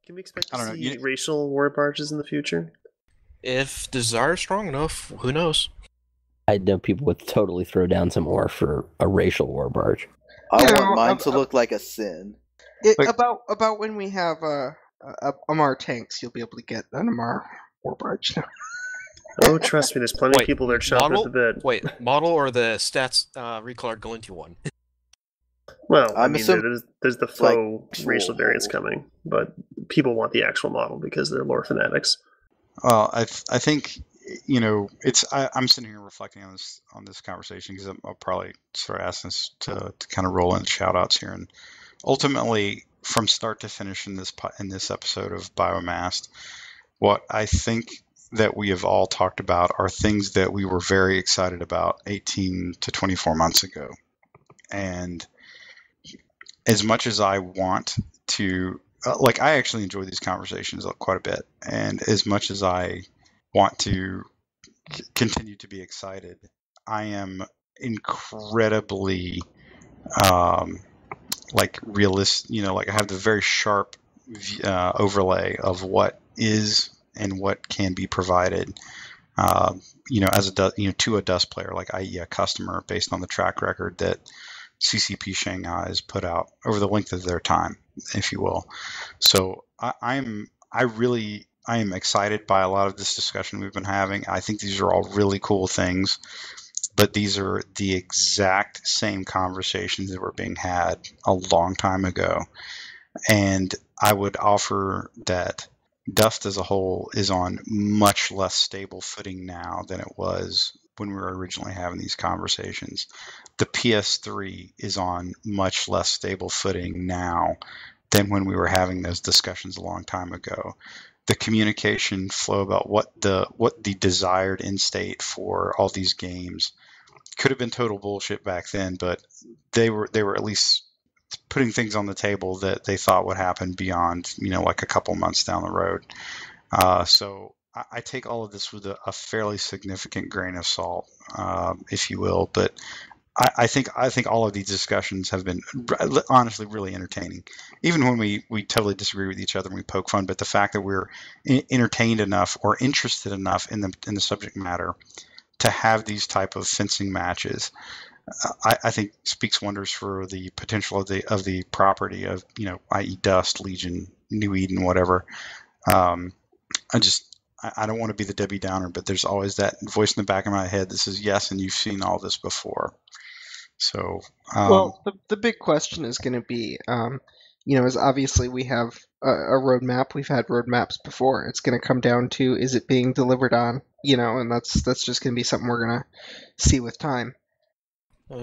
Can we expect I to don't know, see racial war barges in the future? If desire is strong enough, who knows? I know people would totally throw down some ore for a racial war barge. I You want know, mine to look like a sin. About when we have Amar tanks, you'll be able to get an Amar Warbarge now. Oh, trust me, there's plenty of people that are chomping at the bit. Wait, model or the stats recolored go into one? Well, I I'm mean, assuming- there's the faux racial variants coming, but people want the actual model because they're lore fanatics. Well, I think it's. I'm sitting here reflecting on this conversation because I'll probably start asking us to kind of roll in shout outs here, and ultimately from start to finish in this episode of Biomassed, what I think that we have all talked about are things that we were very excited about 18 to 24 months ago, and as much as I want to, I actually enjoy these conversations quite a bit, and as much as I want to continue to be excited, I am incredibly realist. I have the very sharp overlay of what is and what can be provided as to a Dust player, like i.e. a customer, based on the track record that CCP Shanghai has put out over the length of their time, if you will. So I am excited by a lot of this discussion we've been having. I think these are all really cool things, but these are the exact same conversations that were being had a long time ago. And I would offer that Dust as a whole is on much less stable footing now than it was when we were originally having these conversations. The PS3 is on much less stable footing now than when we were having those discussions a long time ago. The communication flow about what the desired end state for all these games could have been total bullshit back then, but they were at least putting things on the table that they thought would happen beyond, like a couple months down the road. So I take all of this with a fairly significant grain of salt, if you will. But I think all of these discussions have been honestly really entertaining, even when we totally disagree with each other and we poke fun. But the fact that we're entertained enough or interested enough in the subject matter to have these type of fencing matches, I think speaks wonders for the potential of the property of, i.e. Dust, Legion, New Eden, whatever. I don't want to be the Debbie Downer, but there's always that voice in the back of my head that says yes, and you've seen all this before. So, well, the big question is going to be, is obviously we have a roadmap. We've had roadmaps before. It's going to come down to, is it being delivered on? And that's just going to be something we're going to see with time.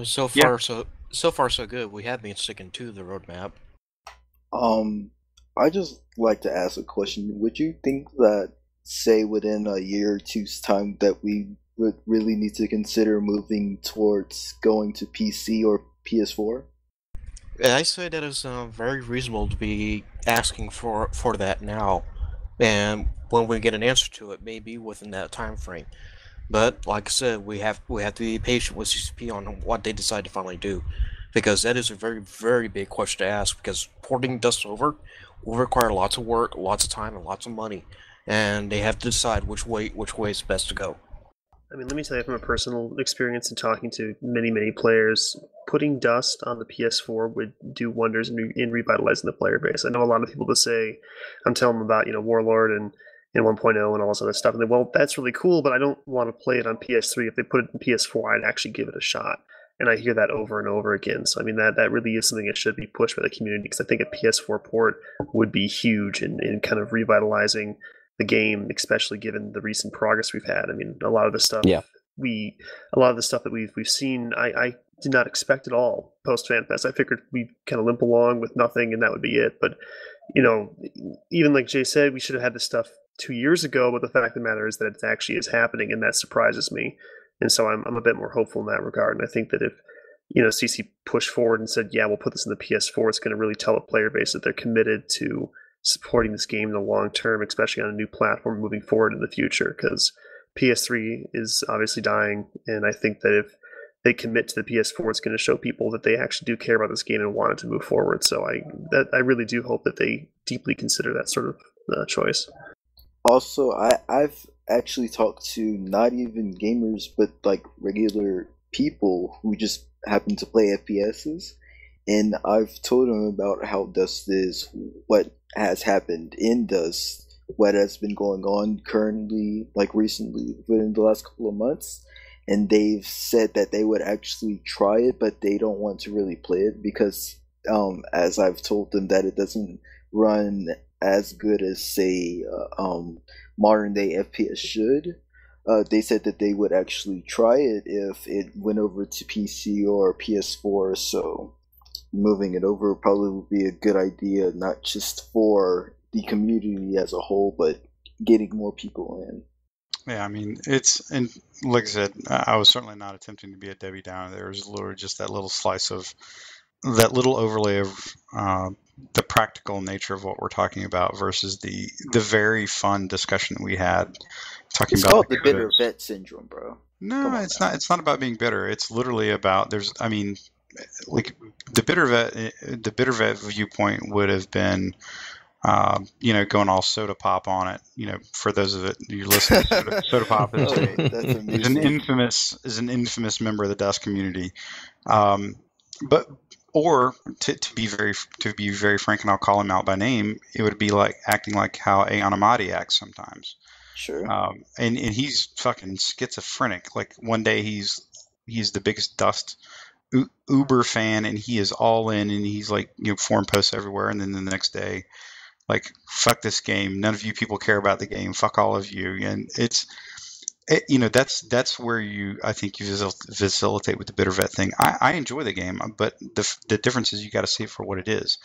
So far, so good. We have been sticking to the roadmap. I just like to ask a question. Would you think that, say, within a year or two's time, that we would really need to consider moving towards going to PC or PS4? I say that is very reasonable to be asking for that now, and when we get an answer to it, maybe within that time frame. But like I said, we have to be patient with CCP on what they decide to finally do, because that is a very, very big question to ask. Because porting Dust over will require lots of work, lots of time, and lots of money, and they have to decide which way is best to go. I mean, let me tell you from a personal experience and talking to many, many players, putting Dust on the PS4 would do wonders in revitalizing the player base. I know a lot of people that say, I'm telling them about, Warlord and 1.0 and all this other stuff, and well, that's really cool, but I don't want to play it on PS3. If they put it in PS4, I'd actually give it a shot. And I hear that over and over again. So, I mean, that really is something that should be pushed by the community, because I think a PS4 port would be huge in kind of revitalizing the game, especially given the recent progress we've had. I mean, a lot of the stuff that we've seen, I did not expect at all post FanFest. I figured we'd kind of limp along with nothing and that would be it. But even like Jay said, we should have had this stuff 2 years ago. But the fact of the matter is that it actually is happening, and that surprises me. And so I'm a bit more hopeful in that regard. And I think that if CC pushed forward and said, yeah, we'll put this in the PS4, it's going to really tell the player base that they're committed to supporting this game in the long term, especially on a new platform moving forward in the future, because PS3 is obviously dying, and I think that if they commit to the PS4, it's going to show people that they actually do care about this game and want it to move forward. So I really do hope that they deeply consider that sort of choice. Also, I've actually talked to not even gamers, but like regular people who just happen to play FPSs, and I've told them about how Dust is, what has happened in Dust, what has been going on currently, like recently, within the last couple of months, and they've said that they would actually try it, but they don't want to really play it because, as I've told them, that it doesn't run as good as, say, modern day FPS should. They said that they would actually try it if it went over to PC or PS4, so moving it over probably would be a good idea, not just for the community as a whole, but getting more people in. Yeah, I mean, and like I said, I was certainly not attempting to be a Debbie Downer. There was literally just that little slice of, that little overlay of the practical nature of what we're talking about versus the very fun discussion we had talking about. It's called the bitter vet syndrome, bro. No, it's not. It's not about being bitter. It's literally about like the bitter vet viewpoint would have been going all soda pop on it. For those of you listening, soda pop is, That's is an infamous member of the dust community. Or to be very frank, and I'll call him out by name, it would be like acting like how Aeon Amadi acts sometimes. Sure. And he's fucking schizophrenic. Like one day he's the biggest dust Uber fan, and he is all in, and he's like forum posts everywhere, and then the next day, like, fuck this game, none of you people care about the game, fuck all of you. And that's where I think you facilitate with the bitter vet thing. I enjoy the game, but the difference is you got to see it for what it is.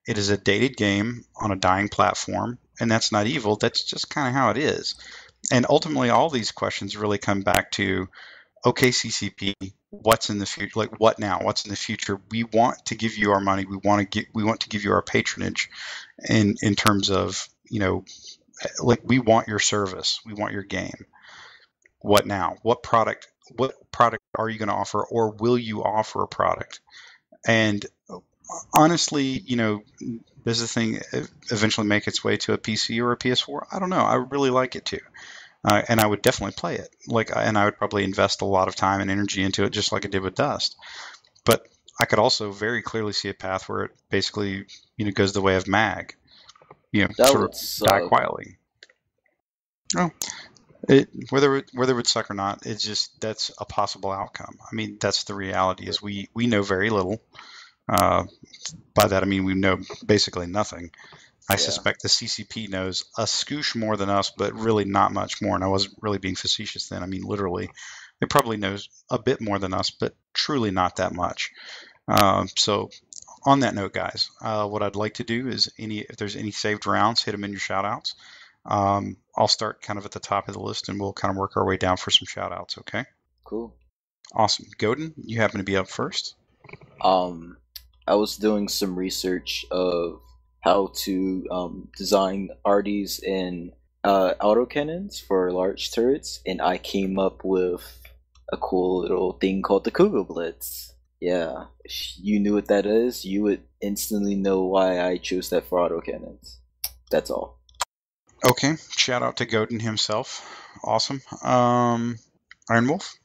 It is a dated game on a dying platform, and that's not evil. That's just kind of how it is. And ultimately, all these questions really come back to, okay, CCP, what's in the future? Like, what now? What's in the future? We want to give you our money. We want to give you our patronage, in terms of like, we want your service. We want your game. What now? What product are you going to offer, or will you offer a product? And honestly, does the thing eventually make its way to a PC or a PS4? I don't know. I would really like it to. And I would definitely play it. And I would probably invest a lot of time and energy into it, just like I did with Dust. But I could also very clearly see a path where it basically, goes the way of Mag. Sort of die quietly. Well, whether it would suck or not, it's just, that's a possible outcome. I mean, that's the reality. Is we know very little. By that I mean we know basically nothing. I suspect the CCP knows a scoosh more than us, but really not much more. And I wasn't really being facetious then. I mean, literally, they probably knows a bit more than us, but truly not that much. So on that note, guys, what I'd like to do is if there's any saved rounds, hit them in your shout-outs. I'll start kind of at the top of the list, and we'll kind of work our way down for some shout-outs, okay? Cool. Awesome. Godin, you happen to be up first. I was doing some research of how to design arties and autocannons for large turrets, and I came up with a cool little thing called the Kugelblitz. Yeah, if you knew what that is, you would instantly know why I chose that for autocannons. That's all. Okay, shout out to Godin himself. Awesome. Iron Wolf?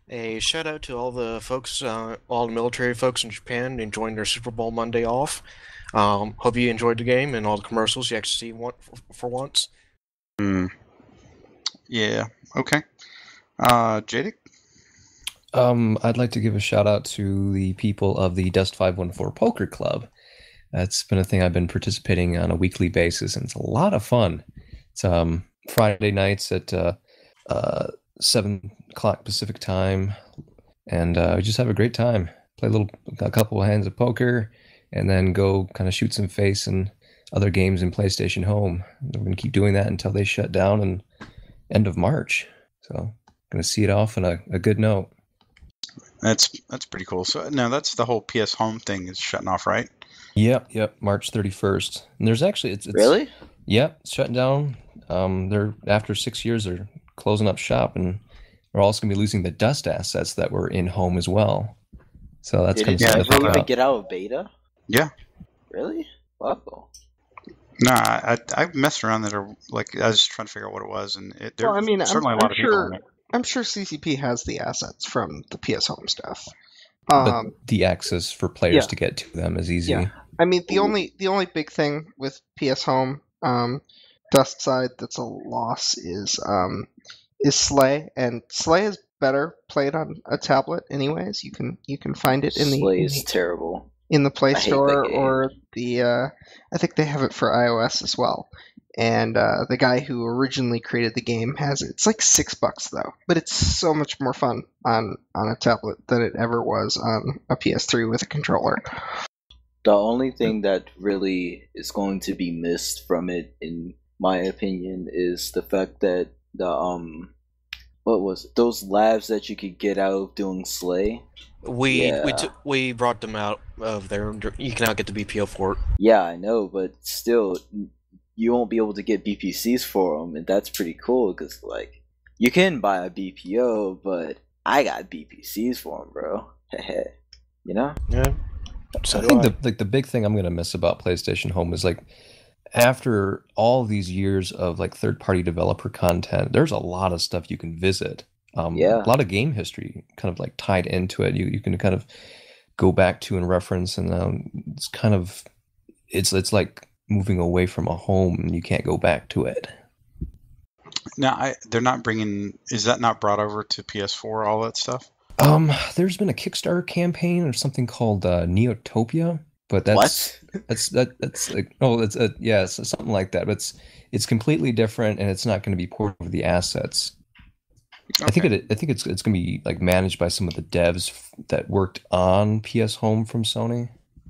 A shout out to all the folks, all the military folks in Japan enjoying their Super Bowl Monday off. Hope you enjoyed the game and all the commercials you actually see for once. Yeah, okay. Jadek? I'd like to give a shout out to the people of the Dust 514 Poker Club. That's been a thing I've been participating on a weekly basis, and it's a lot of fun. It's Friday nights at 7 o'clock Pacific time, and we just have a great time. Play a couple of hands of poker, and then go kind of shoot some face and other games in PlayStation Home. We're going to keep doing that until they shut down in end of March. So going to see it off on a good note. That's pretty cool. So now that's the whole PS Home thing is shutting off, right? Yep, March 31st. And there's actually it's really? Yep, it's shutting down. They're after 6 years they're closing up shop, and we're also going to be losing the Dust assets that were in Home as well. So that's going to Did it ever even get out of beta? Yeah. Really? Wow. No, I messed around that. Like, I was just trying to figure out what it was, and certainly a lot of people on it. I'm sure CCP has the assets from the PS Home stuff. But the access for players to get to them is easy. Yeah. I mean, the only big thing with PS Home Dust side that's a loss is Slay, and Slay is better played on a tablet. Anyways, you can find it in the Slay is terrible in the Play Store, or the I think they have it for iOS as well. And the guy who originally created the game has it. It's like $6 though, but it's so much more fun on a tablet than it ever was on a PS3 with a controller. The only thing that really is going to be missed from it, in my opinion, is the fact that the those labs that you could get out of doing Slay. We brought them out of there. You can now get the BPO for it. Yeah, I know, but still, you won't be able to get BPCs for them, and that's pretty cool because, like, you can buy a BPO, but I got BPCs for them, bro. You know? Yeah. So I think the big thing I'm going to miss about PlayStation Home is, like, after all these years of like third-party developer content, there's a lot of stuff you can visit. Yeah. A lot of game history kind of like tied into it. You can kind of go back to and reference, and it's kind of it's like moving away from a home and you can't go back to it. Now, they're not bringing. Is that not brought over to PS4? All that stuff. There's been a Kickstarter campaign or something called Neotopia, but that's like it's something like that. But it's completely different, and it's not going to be ported over the assets. Okay. I think it's going to be like managed by some of the devs that worked on PS Home from Sony.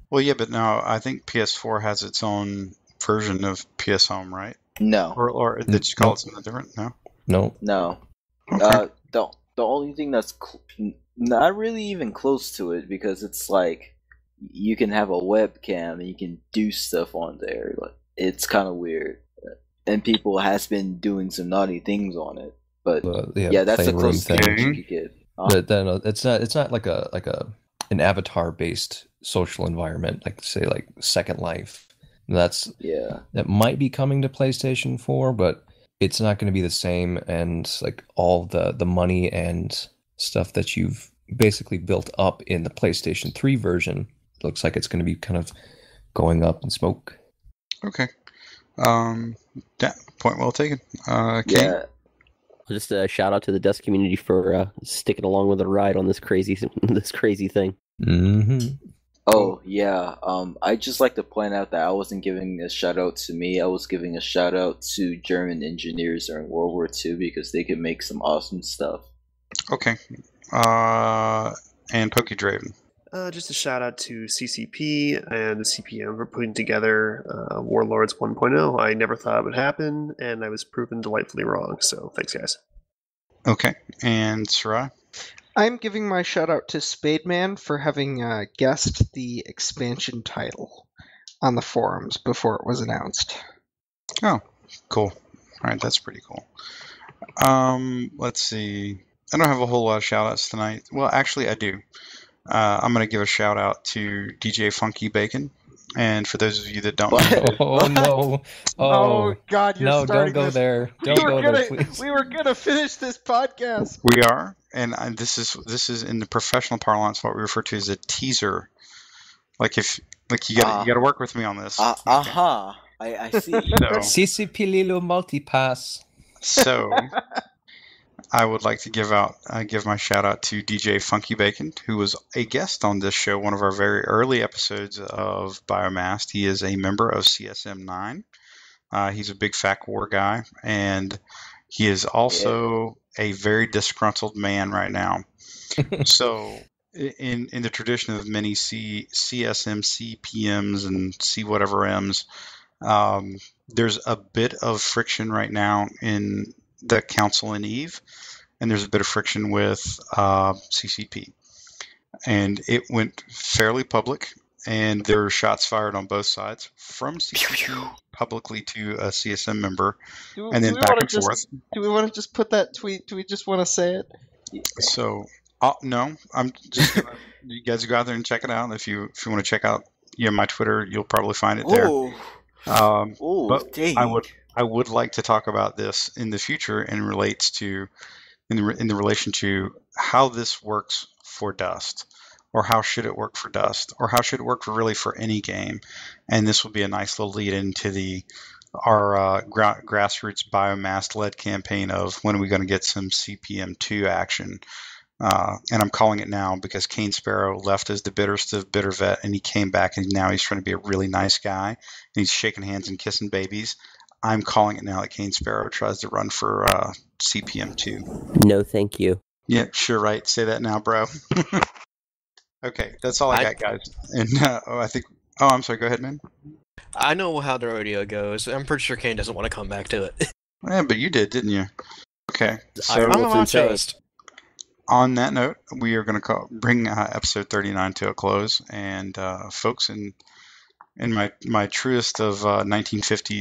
Well, yeah, but now I think PS4 has its own version of PS Home, right? No. Or did you call it something different? No. Okay. The only thing that's not really even close to it, because it's like you can have a webcam and you can do stuff on there. Like, it's kind of weird, and people has been doing some naughty things on it. But that's the closest thing you could get. But then it's not like an avatar based social environment like say like Second Life. That might be coming to PlayStation 4, but it's not going to be the same, and like all the money and stuff that you've basically built up in the PlayStation 3 version looks like it's going to be kind of going up in smoke. Okay. That point well taken. Kane? Just a shout out to the Dust community for sticking along with the ride on this crazy thing. Mm-hmm. Oh yeah. I just like to point out that I wasn't giving a shout out to me. I was giving a shout out to German engineers during World War II because they could make some awesome stuff. Okay. And Pokedraven. Just a shout out to CCP and the CPM for putting together Warlords 1.0. I never thought it would happen, and I was proven delightfully wrong. So thanks, guys. Okay. And Sarai? I'm giving my shout out to Spademan for having guessed the expansion title on the forums before it was announced. Oh, cool. All right, that's pretty cool. Let's see. I don't have a whole lot of shout outs tonight. Well, actually, I do. I'm going to give a shout out to DJ Funky Bacon. And for those of you that don't know, oh no! Oh God! You're no! starting Don't go this. there! Don't go there, please. We were gonna finish this podcast. we are, and this is in the professional parlance what we refer to as a teaser. Like you got to work with me on this. I see. CCP Lilo Multipass. So I would like to give my shout out to DJ Funky Bacon, who was a guest on this show, one of our very early episodes of Biomassed. He is a member of CSM 9. He's a big FAC War guy, and he is also a very disgruntled man right now. So in the tradition of many CSM CPMs and C whatever M's, there's a bit of friction right now in the Council and Eve, and there's a bit of friction with CCP. And it went fairly public, and there were shots fired on both sides from CCP publicly to a CSM member, and then back and forth. Do we want to just put that tweet? Do we just want to say it? So, no, I'm just gonna, you guys go out there and check it out. If you want to check out my Twitter, you'll probably find it there. But dang. I would like to talk about this in the future and relates to in the relation to how this works for Dust, or how should it work for Dust, or how should it work for any game. And this will be a nice little lead into our grassroots biomass led campaign of when are we going to get some CPM2 action. And I'm calling it now because Kane Spero left as the bitterest of bitter vet, and he came back, and now he's trying to be a really nice guy, and he's shaking hands and kissing babies. I'm calling it now that Kane Spero tries to run for CPM2. No, thank you. Yeah, sure, right. Say that now, bro. Okay, that's all I got, guys. And I'm sorry. Go ahead, man. I know how the rodeo goes. I'm pretty sure Kane doesn't want to come back to it. Yeah, but you did, didn't you? Okay. So I'm a machoist. On that note, we are going to bring episode 39 to a close. And folks, in my truest of 1950s